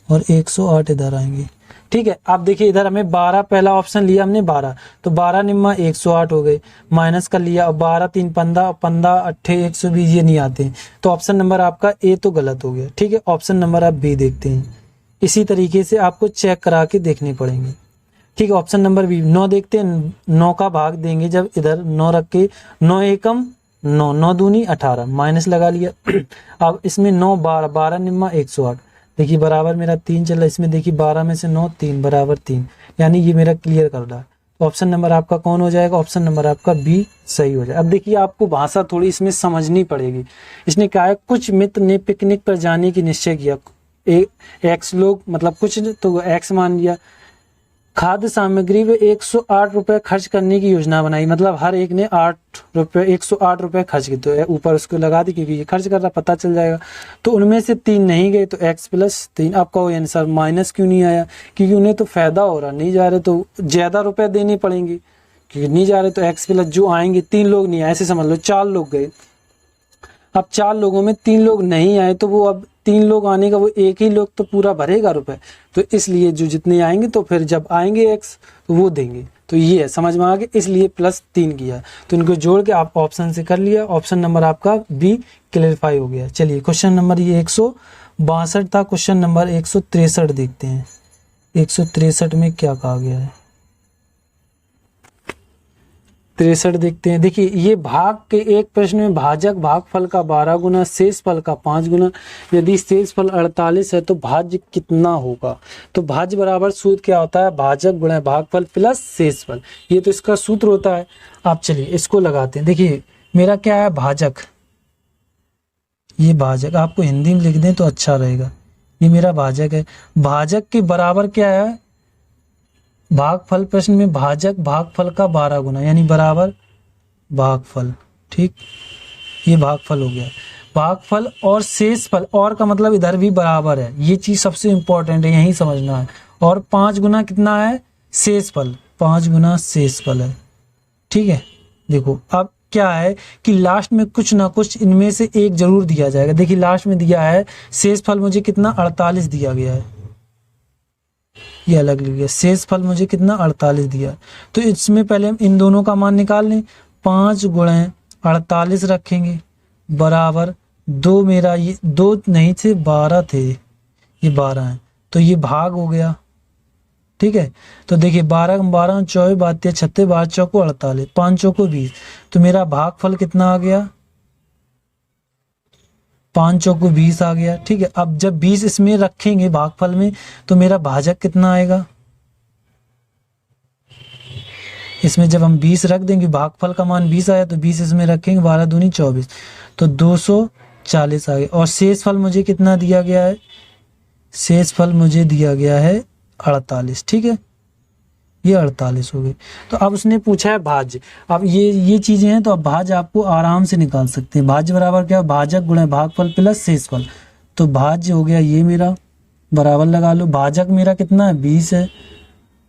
और 108 इधर आएंगे, ठीक है। आप देखिए इधर हमें 12 पहला ऑप्शन लिया हमने 12, तो 12 निम्मा 108 हो गए, माइनस कर लिया, और 12 3 15 15 8 120 ये नहीं आते हैं, तो ऑप्शन नंबर आपका ए तो गलत हो गया, ठीक है। ऑप्शन नंबर आप बी देखते हैं। इसी तरीके से आपको चेक करा के देखने पड़ेंगे, ठीक है। ऑप्शन नंबर बी 9 देखते हैं, 9 का भाग देंगे जब इधर 9 रख के, 9 एकम 9, 9 दूनी 18, माइनस लगा लिया। अब इसमें 9 12, 12 निम्मा 108, देखिए बराबर मेरा 3 चल रहा है, इसमें देखिए 12 में से 9 3 बराबर 3, यानी ये मेरा क्लियर कर रहा है। तो ऑप्शन नंबर आपका कौन हो जाएगा, ऑप्शन नंबर आपका बी सही हो जाएगा। अब देखिए आपको भाषा थोड़ी इसमें समझनी पड़ेगी। इसने कहा है कुछ मित्र ने पिकनिक पर जाने की निश्चय किया, एक्स लोग मतलब कुछ तो एक्स मान लिया, खाद्य सामग्री पे 108 रुपए खर्च करने की योजना बनाई, मतलब हर एक ने 108 रुपए खर्च किए, तो ऊपर उसको लगा दी क्योंकि ये खर्च कर रहा पता चल जाएगा। तो उनमें से 3 नहीं गए तो x प्लस 3। आपका वो आंसर माइनस क्यों नहीं आया, क्योंकि उन्हें तो फायदा हो रहा, नहीं जा रहे तो ज्यादा रुपए देने पड़ेंगे, क्योंकि नहीं जा रहे तो x प्लस जो आएंगे, 3 लोग नहीं आए, ऐसे समझ लो 4 लोग गए। अब 4 लोगों में 3 लोग नहीं आए तो वो अब 3 लोग आने का वो एक ही लोग तो पूरा भरेगा रुपए, तो इसलिए जो जितने आएंगे तो फिर जब आएंगे x तो वो देंगे। तो ये है, समझ में आ गया, इसलिए प्लस 3 किया। तो इनको जोड़ के आप ऑप्शन से कर लिया, ऑप्शन नंबर आपका बी क्लियरफाई हो गया। चलिए क्वेश्चन नंबर ये 162 था, क्वेश्चन नंबर 163 देखते हैं। 163 में क्या कहा गया है, 63 देखते हैं। देखिए ये भाग के एक प्रश्न में भाजक भागफल का 12 गुना, शेष फल का 5 गुना, यदि शेष फल 48 है तो भाज्य कितना होगा। तो भाज्य बराबर सूत्र क्या होता है, भाजक गुणा भागफल प्लस शेष फल, ये तो इसका सूत्र होता है। आप चलिए इसको लगाते हैं। देखिए मेरा क्या है भाजक, ये भाजक आपको हिंदी में लिख दें तो अच्छा रहेगा, ये मेरा भाजक है। भाजक के बराबर क्या है, भागफल प्रश्न में भाजक भागफल का 12 गुना, यानी बराबर भागफल, ठीक, ये भागफल हो गया। भागफल और शेष फल, और का मतलब इधर भी बराबर है, ये चीज सबसे इंपॉर्टेंट है, यही समझना है। और 5 गुना कितना है, शेष फल, 5 गुना शेष फल है, ठीक है। देखो अब क्या है कि लास्ट में कुछ ना कुछ इनमें से एक जरूर दिया जाएगा। देखिए लास्ट में दिया है शेष फल मुझे कितना 48 दिया गया है, ये अलग लिख गया, शेष फल मुझे कितना 48 दिया। तो इसमें पहले हम इन दोनों का मान निकाल लें, 5 गुणे 48 रखेंगे बराबर 2, मेरा ये 2 नहीं थे 12 थे, ये 12 है, तो ये भाग हो गया, ठीक है। तो देखिए 12 12 24 32 36 12 चौको 48, 5 चौको 20, तो मेरा भागफल कितना आ गया, 5 चौको 20 आ गया, ठीक है। अब जब 20 इसमें रखेंगे भागफल में तो मेरा भाजक कितना आएगा, इसमें जब हम 20 रख देंगे, भागफल का मान 20 आया तो 20 इसमें रखेंगे, 12 दूनी 24, तो 240 आ गया। और शेष फल मुझे कितना दिया गया है, शेष फल मुझे दिया गया है 48, ठीक है, ये 48 हो गए। तो अब उसने पूछा है भाज्य, अब ये चीजें हैं तो अब भाज्य आपको आराम से निकाल सकते हैं। भाज्य बराबर क्या, भाजक गुणा भागफल प्लस शेषफल, तो भाज्य हो गया ये मेरा, बराबर लगा लो, भाजक मेरा कितना है 20 है,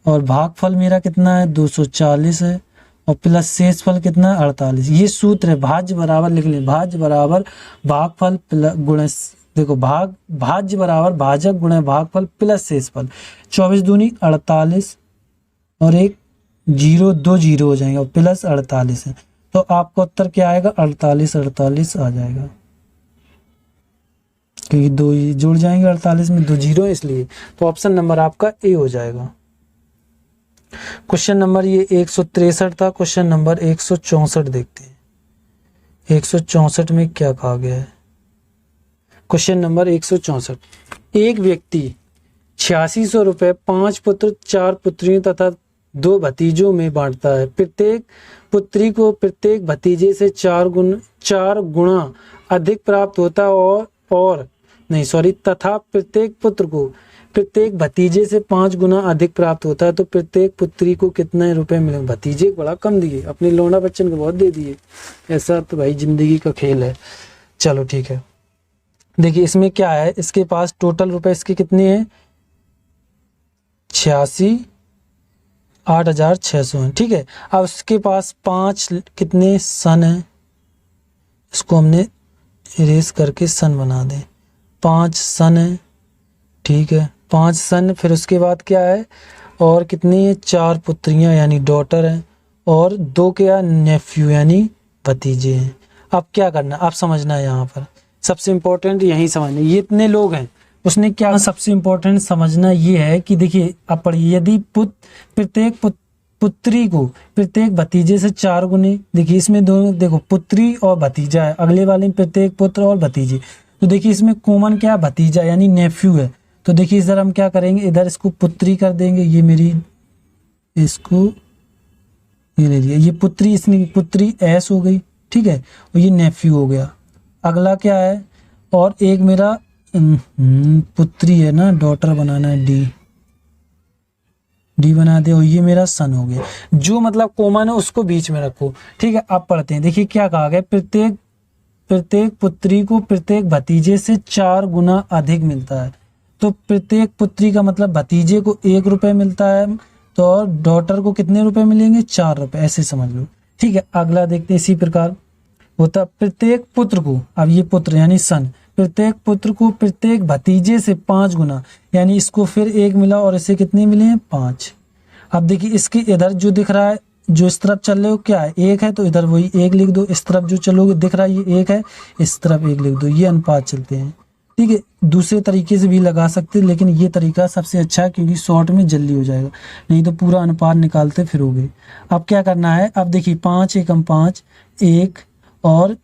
और भागफल मेरा कितना है 240 है, और प्लस शेषफल कितना है 48। ये सूत्र है, भाज्य बराबर लिख लें, भाज्य बराबर भागफल गुणा देखो भाग भाज्य बराबर भाजक गुणा भागफल प्लस शेषफल। 24 दूनी 48 और एक जीरो, 2 जीरो हो जाएंगे और प्लस 48 है, तो आपका उत्तर क्या आएगा? 48 48 आ जाएगा, क्योंकि 2 जुड़ जाएंगे 48 में, 2 जीरो है इसलिए। तो ऑप्शन नंबर आपका ए हो जाएगा। क्वेश्चन नंबर ये 163 था। क्वेश्चन नंबर 164 देखते हैं। 164 में क्या कहा गया है? क्वेश्चन नंबर 164, एक व्यक्ति 8600 रुपये 5 पुत्र 4 पुत्रियों तथा 2 भतीजों में बांटता है। प्रत्येक पुत्री को प्रत्येक भतीजे से 4 गुणा अधिक प्राप्त होता है तथा प्रत्येक पुत्र को प्रत्येक भतीजे से 5 गुना अधिक प्राप्त होता है, तो प्रत्येक पुत्री को कितने रुपए मिलेंगे? भतीजे बड़ा कम दिए, अपने लौंडा बच्चन को बहुत दे दिए। ऐसा तो भाई जिंदगी का खेल है। चलो ठीक है, देखिए इसमें क्या है, इसके पास टोटल रुपए इसके कितने हैं? 86,8600 है, ठीक है। अब उसके पास 5 कितने सन है, इसको हमने इरेज करके सन बना दें। 5 सन है, ठीक है, 5 सन। फिर उसके बाद क्या है, और कितनी है? 4 पुत्रियां यानी डॉटर हैं, और 2 क्या? नेफ्यू यानी भतीजे हैं। अब क्या करना, आप समझना है यहाँ पर सबसे इम्पोर्टेंट यही समझना, ये इतने लोग हैं, उसने क्या सबसे इम्पोर्टेंट समझना ये है कि देखिए अब पढ़िए, यदि प्रत्येक पुत्री को प्रत्येक भतीजे से 4 गुने, देखिए इसमें दोनों देखो पुत्री और भतीजा है, अगले वाले में प्रत्येक पुत्र और भतीजे, तो देखिए इसमें कॉमन क्या? भतीजा यानी नेफ्यू है। तो देखिए इधर हम क्या करेंगे, इधर इसको पुत्री कर देंगे, ये मेरी इसको ये ले लिया, ये पुत्री, इसने पुत्री एस हो गई, ठीक है, और ये नेफ्यू हो गया। अगला क्या है, और एक मेरा पुत्री है ना, डॉटर बनाना है, डी बना दे, और ये मेरा सन हो गया। जो मतलब कॉमन है उसको बीच में रखो, ठीक है। अब पढ़ते हैं, देखिए क्या कहा गया, प्रत्येक पुत्री को प्रत्येक भतीजे से 4 गुना अधिक मिलता है। तो प्रत्येक पुत्री का मतलब भतीजे को 1 रुपये मिलता है, तो और डॉटर को कितने रुपए मिलेंगे? 4 रुपए, ऐसे समझ लो, ठीक है। अगला देखते हैं, इसी प्रकार होता प्रत्येक पुत्र को, अब ये पुत्र यानी सन, प्रत्येक पुत्र को प्रत्येक भतीजे से 5 गुना, यानी इसको फिर 1 मिला और इसे कितने मिले हैं? 5। अब देखिए इसके इधर जो दिख रहा है, जो इस तरफ चल रहे हो क्या है? 1 है, तो इधर वही 1 लिख दो। इस तरफ जो चलोगे दिख रहा है ये 1 है, इस तरफ 1 लिख दो। ये अनुपात चलते हैं, ठीक है। दूसरे तरीके से भी लगा सकते हैं, लेकिन ये तरीका सबसे अच्छा है, क्योंकि शॉर्ट में जल्दी हो जाएगा, नहीं तो पूरा अनुपात निकालते फिरोगे। अब क्या करना है, अब देखिए 5 एकम 5 1 और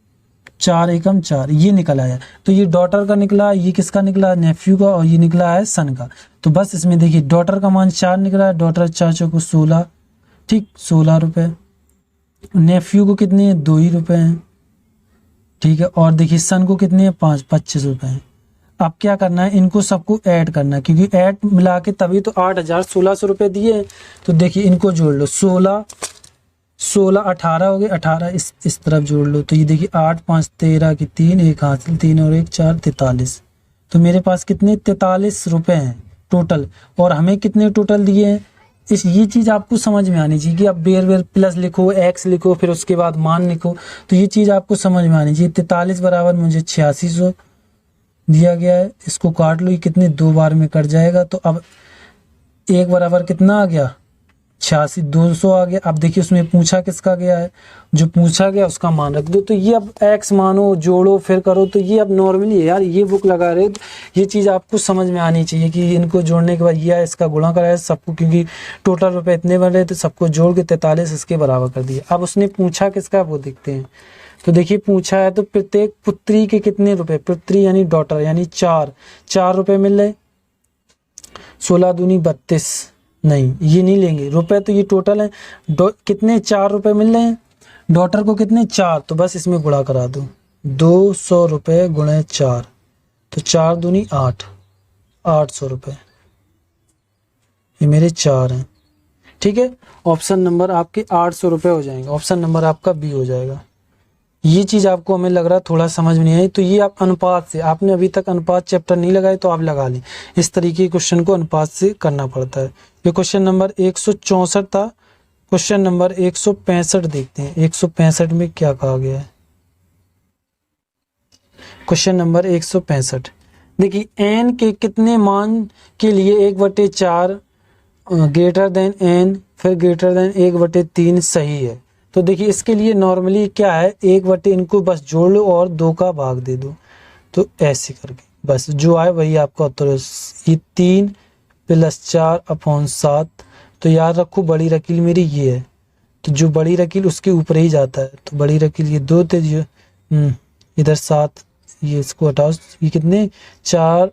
4 एकम 4, ये निकल आया। तो ये डॉटर का निकला, ये किसका निकला? नेफ्यू का, और ये निकला है सन का। तो बस इसमें देखिए डॉटर का मान 4 निकला है, डॉटर 4 चौको 16, ठीक, 16 रुपये। नेफ्यू को कितने हैं? 2 ही रुपये हैं, ठीक है। और देखिए सन को कितने हैं? 5, 25 रुपये हैं। अब क्या करना है, इनको सबको ऐड करना है, क्योंकि ऐड मिला के तभी तो 8,1600 रुपये दिए हैं। तो देखिए इनको जोड़ लो, 16 18 हो गए, 18 इस तरफ जोड़ लो, तो ये देखिए 8 5 13 की 3, 1 हासिल, 3 और 1 4, 43। तो मेरे पास कितने? 43 रुपये हैं टोटल। और हमें कितने टोटल दिए हैं? ये चीज़ आपको समझ में आनी चाहिए कि आप बेर प्लस लिखो, एक्स लिखो, फिर उसके बाद मान लिखो, तो ये चीज़ आपको समझ में आनी चाहिए। 43 बराबर मुझे 8600 दिया गया है, इसको काट लो, ये कितने 2 बार में कट जाएगा। तो अब 1 बराबर कितना आ गया? 86, 200 आ गया। अब देखिए उसमें पूछा किसका गया है, जो पूछा गया उसका मान रख दो। तो ये अब एक्स मानो, जोड़ो, फिर करो, तो ये अब नॉर्मली है यार, ये बुक लगा रहे तो ये चीज़ आपको समझ में आनी चाहिए कि इनको जोड़ने के बाद ये इसका गुणा कराया सबको, क्योंकि टोटल रुपए इतने बन रहे तो सबको जोड़ के 43 इसके बराबर कर दिया। अब उसने पूछा किसका, वो देखते हैं। तो देखिए पूछा है तो प्रत्येक पुत्री के कितने रुपए, पुत्री यानी डॉटर यानी 4 रुपए मिल रहे, 16 दूनी 32, नहीं ये नहीं लेंगे रुपए, तो ये टोटल है कितने? 4 रुपए मिल रहे हैं, डॉटर को कितने? 4, तो बस इसमें गुणा करा दो, 200 रुपये गुणे 4, तो 4 दूनी 8, 800 रुपये, ये मेरे 4 हैं, ठीक है। ऑप्शन नंबर आपके 800 रुपये हो जाएंगे, ऑप्शन नंबर आपका बी हो जाएगा। ये चीज़ आपको हमें लग रहा थोड़ा समझ में नहीं आई, तो ये आप अनुपात से, आपने अभी तक अनुपात चैप्टर नहीं लगाए तो आप लगा लें, इस तरीके के क्वेश्चन को अनुपात से करना पड़ता है। ये क्वेश्चन नंबर 164 था। क्वेश्चन नंबर 165 देखते हैं, 165 में क्या कहा गया है। क्वेश्चन नंबर 165, देखिए एन के कितने मान के लिए 1/4 ग्रेटर देन एन फिर ग्रेटर देन 1/3 सही है। तो देखिए इसके लिए नॉर्मली क्या है, 1 इनको बस जोड़ लो और 2 का भाग दे दो, तो ऐसे करके बस जो आए वही आपका उत्तर है। ये 3 + 4/7। तो याद रखो बड़ी रकील मेरी ये है, तो जो बड़ी रकील उसके ऊपर ही जाता है, तो बड़ी रकील ये 2 थे, इधर 7, ये इसको हटाओ, ये कितने 4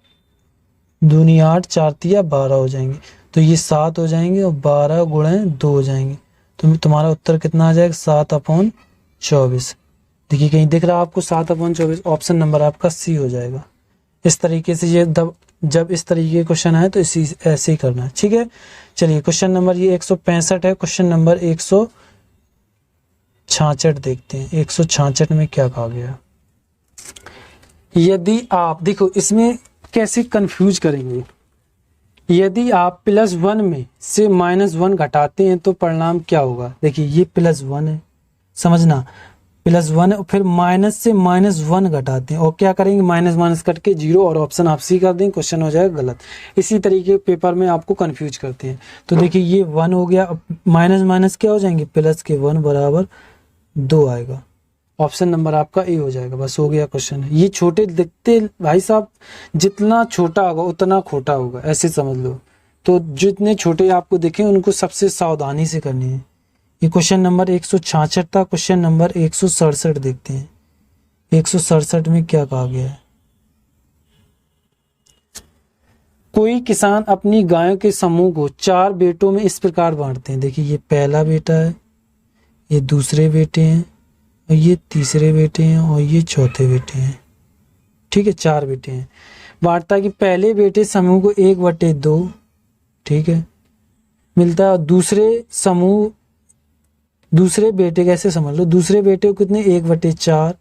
दूनी 8 4 तिया 12 हो जाएंगे, तो ये 7 हो जाएंगे और 12 गुणे 2 हो जाएंगे। तो तुम्हारा उत्तर कितना आ जाएगा 7/24। देखिए कहीं दिख रहा है आपको 7/24, ऑप्शन नंबर आपका सी हो जाएगा। इस तरीके से ये जब इस तरीके के क्वेश्चन आए तो इसी ऐसे ही करना है, ठीक है। चलिए क्वेश्चन नंबर ये 165 है। क्वेश्चन नंबर 166 देखते हैं। 166 में क्या कहा गया, यदि आप देखो इसमें कैसे कंफ्यूज करेंगे, यदि आप +1 में से -1 घटाते हैं तो परिणाम क्या होगा। देखिए ये +1 है, समझना +1 है, और फिर माइनस से -1 घटाते हैं और क्या करेंगे, माइनस माइनस कट के 0 और ऑप्शन आप सी कर देंगे, क्वेश्चन हो जाएगा गलत। इसी तरीके पेपर में आपको कंफ्यूज करते हैं। तो देखिए ये 1 हो गया, माइनस माइनस क्या हो जाएंगे, प्लस के 1 बराबर 2 आएगा, ऑप्शन नंबर आपका ए हो जाएगा। बस हो गया क्वेश्चन। ये छोटे दिखते भाई साहब, जितना छोटा होगा उतना खोटा होगा, ऐसे समझ लो। तो जितने छोटे आपको दिखे उनको सबसे सावधानी से करनी है। ये क्वेश्चन नंबर 166 था। क्वेश्चन नंबर 167 देखते हैं। 167 में क्या कहा गया है, कोई किसान अपनी गायों के समूह को 4 बेटों में इस प्रकार बांटते हैं। देखिए ये पहला बेटा है, ये दूसरे बेटे हैं, और ये तीसरे बेटे हैं, और ये चौथे बेटे हैं, ठीक है 4 बेटे हैं। बांटता कि पहले बेटे समूह को 1/2, ठीक है, मिलता है। दूसरे बेटे कैसे समझ लो, दूसरे बेटे को कितने 1/4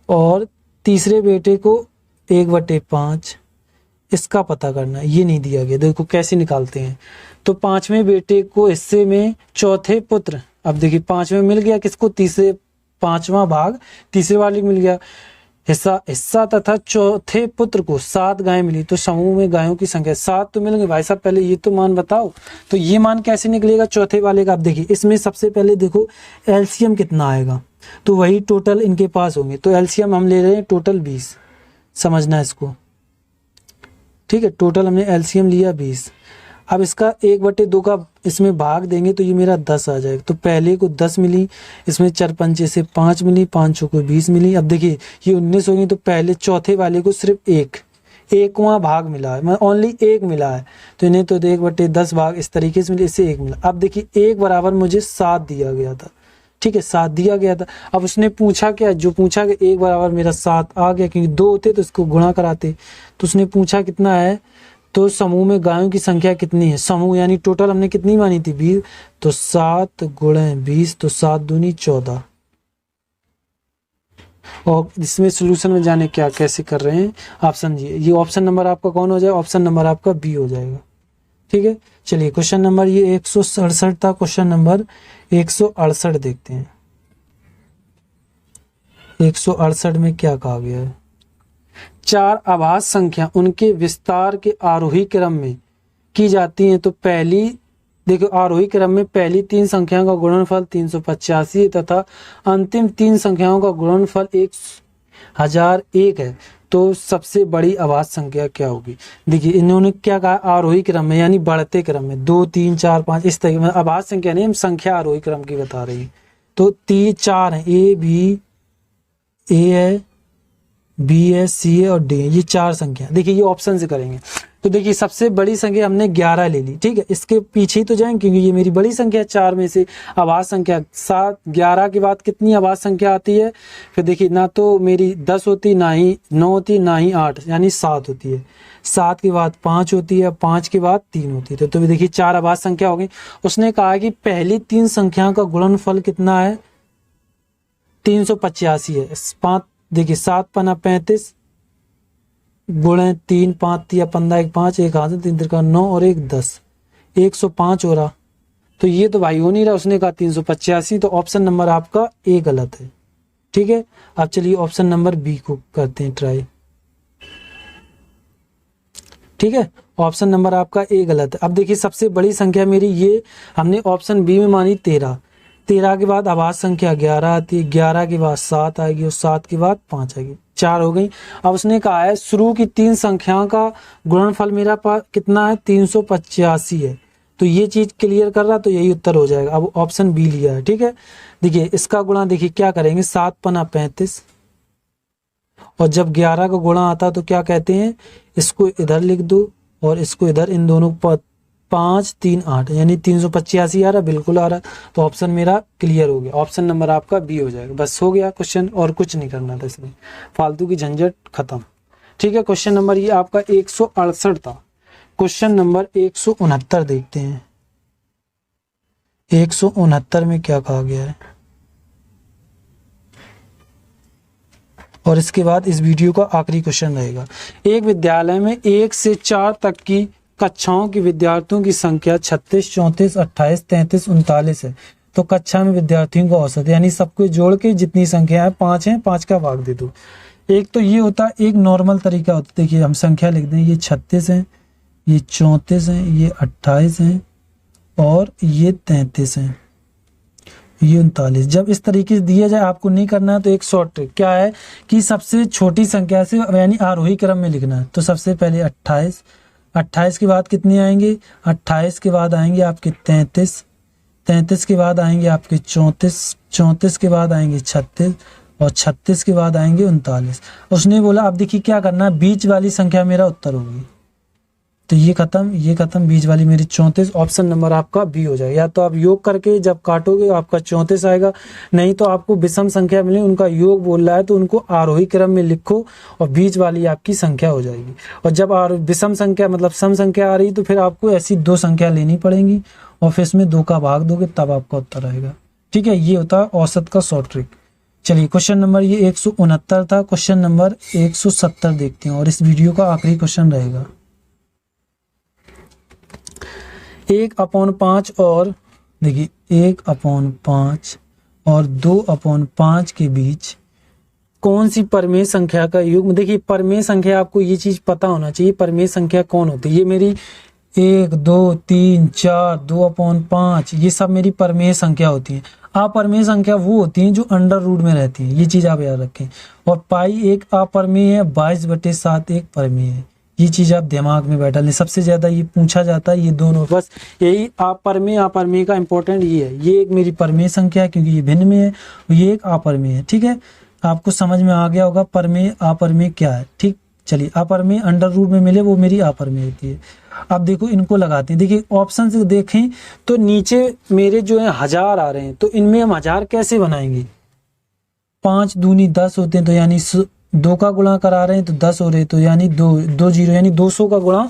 और तीसरे बेटे को 1/5, इसका पता करना है। ये नहीं दिया गया, देखो कैसे निकालते हैं। तो 5वें बेटे को हिस्से में चौथे पुत्र, अब देखिए 5वें मिल गया किसको, तीसरे 5वां भाग तीसरे वाले को मिल गया हिस्सा तथा चौथे पुत्र को 7 गायें मिली। तो समूह में गायों की संख्या 7 तो मिल गई। भाई साहब पहले ये तो मान बताओ, तो ये मान कैसे निकलेगा चौथे वाले का। आप देखिए इसमें सबसे पहले देखो एलसीएम कितना आएगा, तो वही टोटल इनके पास होंगे। तो एलसीएम हम ले रहे हैं टोटल 20, समझना है इसको, ठीक है। टोटल हमने एलसीएम लिया 20। अब इसका 1/2 का इसमें भाग देंगे तो ये मेरा 10 आ जाएगा। तो पहले को 10 मिली, इसमें 4 पंचे से 5 मिली, 5 को 20 मिली। अब देखिए ये 19 हो गई, तो पहले चौथे वाले को सिर्फ 1वां भाग मिला है, मतलब ओनली 1 मिला है, तो इन्हें तो 1/10 भाग इस तरीके से मिले, इससे 1 मिला। अब देखिए 1 बराबर मुझे 7 दिया गया था, ठीक है 7 दिया गया था। अब उसने पूछा क्या, जो पूछा कि 1 बराबर मेरा 7 आ गया, क्योंकि 2 होते तो इसको गुणा कराते। तो उसने पूछा कितना है, तो समूह में गायों की संख्या कितनी है, समूह यानी टोटल हमने कितनी मानी थी 20, तो 7 गुणे 20, तो 7 दूनी 14। और इसमें सोल्यूशन में जाने क्या कैसे कर रहे हैं आप समझिए। ये ऑप्शन नंबर आपका कौन हो जाएगा, ऑप्शन नंबर आपका बी हो जाएगा, ठीक है। चलिए क्वेश्चन नंबर ये 167 था। क्वेश्चन नंबर 168 देखते हैं। 168 में क्या कहा गया है, 4 आभास संख्या उनके विस्तार के आरोही क्रम में की जाती हैं। तो पहली देखो आरोही क्रम में पहली 3 संख्याओं का गुणनफल 385 तथा अंतिम 3 संख्याओं का गुणनफल 1001 है। तो सबसे बड़ी आभास संख्या क्या होगी। देखिए इन्होंने क्या कहा, आरोही क्रम में यानी बढ़ते क्रम में 2 3 4 5 इस तरीके में। आभास संख्या नहीं, हम संख्या आरोही क्रम की बता रही है। तो 4 है, ए है, बी है, सी है और डी है, ये 4 संख्या। देखिए ये ऑप्शन से करेंगे तो देखिए सबसे बड़ी संख्या हमने 11 ले ली, ठीक है। इसके पीछे ही तो जाएंगे क्योंकि ये मेरी बड़ी संख्या है 4 में से। आभास संख्या 7, 11 के बाद कितनी आभास संख्या आती है, फिर देखिए ना तो मेरी 10 होती, ना ही 9 होती, ना ही 8, यानी 7 होती है। 7 के बाद 5 होती है, 5 के बाद 3 होती है। तो देखिए 4 आभास संख्या हो गई। उसने कहा कि पहली 3 संख्याओं का गुणनफल कितना है, 385 है। 5 देखिए 7 पना 35 गुणे 3 5 तिया 15 1 5 1 हाथ 3 तिरका 9 और 1 10, 105 हो रहा। तो ये तो भाई हो नहीं रहा, उसने कहा 385, तो ऑप्शन नंबर आपका ए गलत है, ठीक है। अब चलिए ऑप्शन नंबर बी को करते हैं ट्राई। ठीक है, ऑप्शन नंबर आपका ए गलत है। अब देखिए सबसे बड़ी संख्या मेरी ये हमने ऑप्शन बी में मानी 13, 13 के बाद आवाज संख्या 11 आती है, 11 के बाद 7 आएगी और 7 के बाद 5 आएगी, 4 हो गई। अब उसने कहा है शुरू की 3 संख्याओं का गुणनफल मेरा पास कितना है, 385 है। तो ये चीज क्लियर कर रहा, तो यही उत्तर हो जाएगा। अब ऑप्शन बी लिया है, ठीक है। देखिए इसका गुणा देखिए क्या करेंगे, 7 पना 35, और जब 11 का गुणा आता तो क्या कहते हैं, इसको इधर लिख दो और इसको इधर, इन दोनों पर 5 3 8 यानी 385 आ रहा, बिल्कुल आ रहा। तो ऑप्शन मेरा क्लियर हो गया, ऑप्शन नंबर आपका बी हो जाएगा। बस हो गया क्वेश्चन, और कुछ नहीं करना था इसमें, फालतू की झंझट खत्म। ठीक है, क्वेश्चन नंबर ये आपका 168 था। क्वेश्चन नंबर 169 देखते हैं। 169 में क्या कहा गया है, और इसके बाद इस वीडियो का आखिरी क्वेश्चन रहेगा। एक विद्यालय में 1 से 4 तक की कक्षाओं के विद्यार्थियों की संख्या 36, 34, 28, 33, 39 है। तो कक्षा में विद्यार्थियों का औसत यानी सबको जोड़ के जितनी संख्या है 5 है, 5 का भाग दे दो। एक तो ये होता है, एक नॉर्मल तरीका होता है। देखिए हम संख्या लिख दें, ये 36 है, ये 34 है, ये 28 है और ये 33 है, ये 39। जब इस तरीके से दिया जाए, आपको नहीं करना है तो एक शॉर्ट ट्रिक क्या है कि सबसे छोटी संख्या से यानी आरोही क्रम में लिखना है। तो सबसे पहले 28, 28 के बाद कितने आएंगे, 28 के बाद आएंगे आपके 33, 33 के बाद आएंगे आपके 34, 34 के बाद आएंगे 36 और 36 के बाद आएंगे 39। उसने बोला अब देखिए क्या करना है, बीच वाली संख्या मेरा उत्तर होगी। तो ये खत्म, बीच वाली मेरी 34, ऑप्शन नंबर आपका बी हो जाएगा। या तो आप योग करके जब काटोगे आपका 34 आएगा, नहीं तो आपको विषम संख्या मिले उनका योग बोल रहा है तो उनको आरोही क्रम में लिखो और बीच वाली आपकी संख्या हो जाएगी। और जब विषम संख्या मतलब सम संख्या आ रही तो फिर आपको ऐसी 2 संख्या लेनी पड़ेंगी और फिर इसमें 2 का भाग दोगे तब आपका उत्तर आएगा। ठीक है, ये होता है औसत का शॉर्ट ट्रिक। चलिए क्वेश्चन नंबर ये 169 था। क्वेश्चन नंबर 170 देखते हैं और इस वीडियो का आखिरी क्वेश्चन रहेगा। 1/5 और देखिए 1/5 और 2/5 के बीच कौन सी परमेय संख्या का युग्म। देखिए परमेय संख्या आपको ये चीज पता होना चाहिए, परमेय संख्या कौन होती है। ये मेरी 1 2 3 4 2/5 ये सब मेरी परमेय संख्या होती है। अपरमेय संख्या वो होती है जो अंडर रूट में रहती है, ये चीज आप याद रखें। और पाई एक अपरमेय है, 22/7 एक परमेय है। ये चीज आप दिमाग में बैठा लें, सबसे ज्यादा ये पूछा जाता है ये दोनों। बस यही अपरमेय अपरमेय का इंपॉर्टेंट ये है। ये एक मेरी परमेय संख्या है क्योंकि ये भिन्न में है, ये एक अपरमेय है। ठीक है, आपको समझ में आ गया होगा परमेय अपरमेय क्या है। ठीक, चलिए अपरमेय अंडर रूट में मिले वो मेरी अपरमेय होती है। अब देखो इनको लगाते हैं। देखिए ऑप्शन से देखें तो नीचे मेरे जो है 1000 आ रहे हैं, तो इनमें हम 1000 कैसे बनाएंगे। 5 दूनी 10 होते हैं, तो यानी 2 का गुणा करा रहे हैं तो 10 हो रहे, तो यानी 2 जीरो यानी 200 का गुणा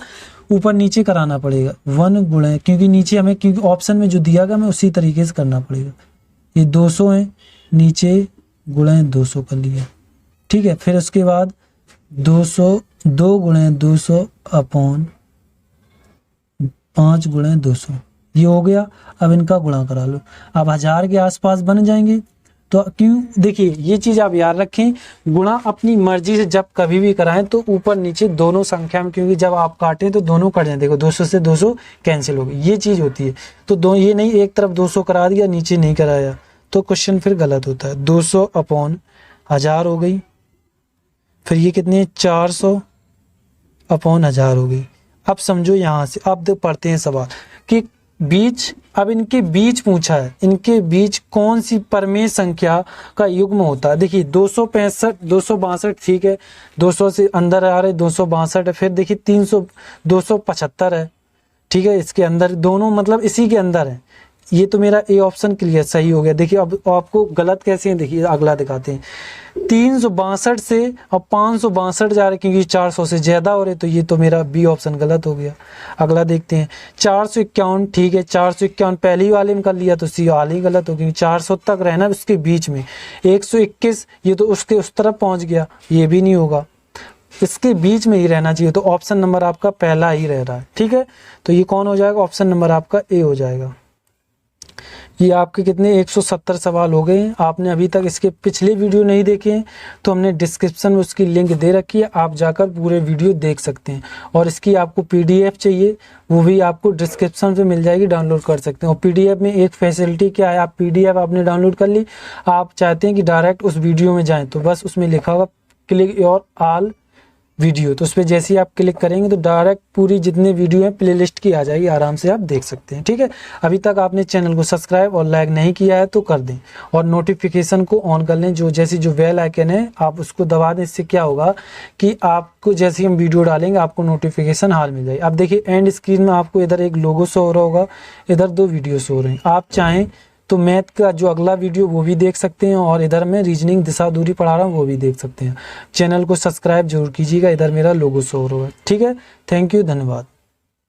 ऊपर नीचे कराना पड़ेगा। 1 गुणे क्योंकि नीचे हमें क्योंकि ऑप्शन में जो दिया गया हमें उसी तरीके से करना पड़ेगा। ये 200 है, नीचे गुणे 200 कर लिया। ठीक है, फिर उसके बाद 200 2 गुणे 200 अपॉन 5 गुणे 200 ये हो गया। अब इनका गुणा करा लो, अब 1000 के आसपास बन जाएंगे। तो क्यों, देखिए ये चीज आप याद रखें, गुणा अपनी मर्जी से जब कभी भी कराएं तो ऊपर नीचे दोनों संख्या में, क्योंकि जब आप काटें तो दोनों कट जाए। देखो 200 से 200 कैंसिल हो गई, ये चीज होती है। तो ये नहीं एक तरफ 200 करा दिया नीचे नहीं कराया तो क्वेश्चन फिर गलत होता है। 200 अपॉन 1000 हो गई, फिर ये कितने 400 अपॉन 1000 हो गई। अब समझो यहाँ से अब पढ़ते हैं सवाल कि बीच, अब इनके बीच पूछा है, इनके बीच कौन सी परमेय संख्या का युग्म होता है। देखिए 265 262 ठीक है, 200 से अंदर आ रहे 262 है। फिर देखिए 300 275 है। ठीक है, इसके अंदर दोनों मतलब इसी के अंदर है। ये तो मेरा ए ऑप्शन क्लियर सही हो गया। देखिए अब आपको गलत कैसे है, देखिए अगला दिखाते हैं। 362 से अब 562 जा रहे क्योंकि 400 से ज्यादा हो रहे, तो ये तो मेरा बी ऑप्शन गलत हो गया। अगला देखते हैं 451 ठीक है, 451 पहली वाले में कर लिया तो सी वाले ही गलत हो, क्योंकि 400 तक रहना उसके बीच में। 121 ये तो उसके उस तरफ पहुंच गया, ये भी नहीं होगा, इसके बीच में ही रहना चाहिए। तो ऑप्शन नंबर आपका पहला ही रह रहा है। ठीक है, तो ये कौन हो जाएगा, ऑप्शन नंबर आपका ए हो जाएगा। ये आपके कितने 170 सवाल हो गए हैं। आपने अभी तक इसके पिछले वीडियो नहीं देखे हैं तो हमने डिस्क्रिप्शन में उसकी लिंक दे रखी है, आप जाकर पूरे वीडियो देख सकते हैं। और इसकी आपको पीडीएफ चाहिए वो भी आपको डिस्क्रिप्शन पे मिल जाएगी, डाउनलोड कर सकते हैं। और पीडीएफ में एक फैसिलिटी क्या है, आप पीडीएफ आपने डाउनलोड कर ली, आप चाहते हैं कि डायरेक्ट उस वीडियो में जाएं तो बस उसमें लिखा होगा क्लिक योर ऑल वीडियो, तो उस पर जैसे ही आप क्लिक करेंगे तो डायरेक्ट पूरी जितने वीडियो हैं प्लेलिस्ट की आ जाएगी, आराम से आप देख सकते हैं। ठीक है, अभी तक आपने चैनल को सब्सक्राइब और लाइक नहीं किया है तो कर दें और नोटिफिकेशन को ऑन कर लें, जो बेल आइकन है आप उसको दबा दें। इससे क्या होगा कि आपको जैसे ही हम वीडियो डालेंगे आपको नोटिफिकेशन हाल मिल जाएगी। अब देखिए एंड स्क्रीन में आपको इधर एक लोगो शो हो रहा होगा, इधर 2 वीडियो शो हो रहे हैं। आप चाहें तो मैथ का जो अगला वीडियो वो भी देख सकते हैं और इधर मैं रीजनिंग दिशा दूरी पढ़ा रहा हूँ वो भी देख सकते हैं। चैनल को सब्सक्राइब जरूर कीजिएगा, इधर मेरा लोगो शो हो रहा है। ठीक है, थैंक यू, धन्यवाद।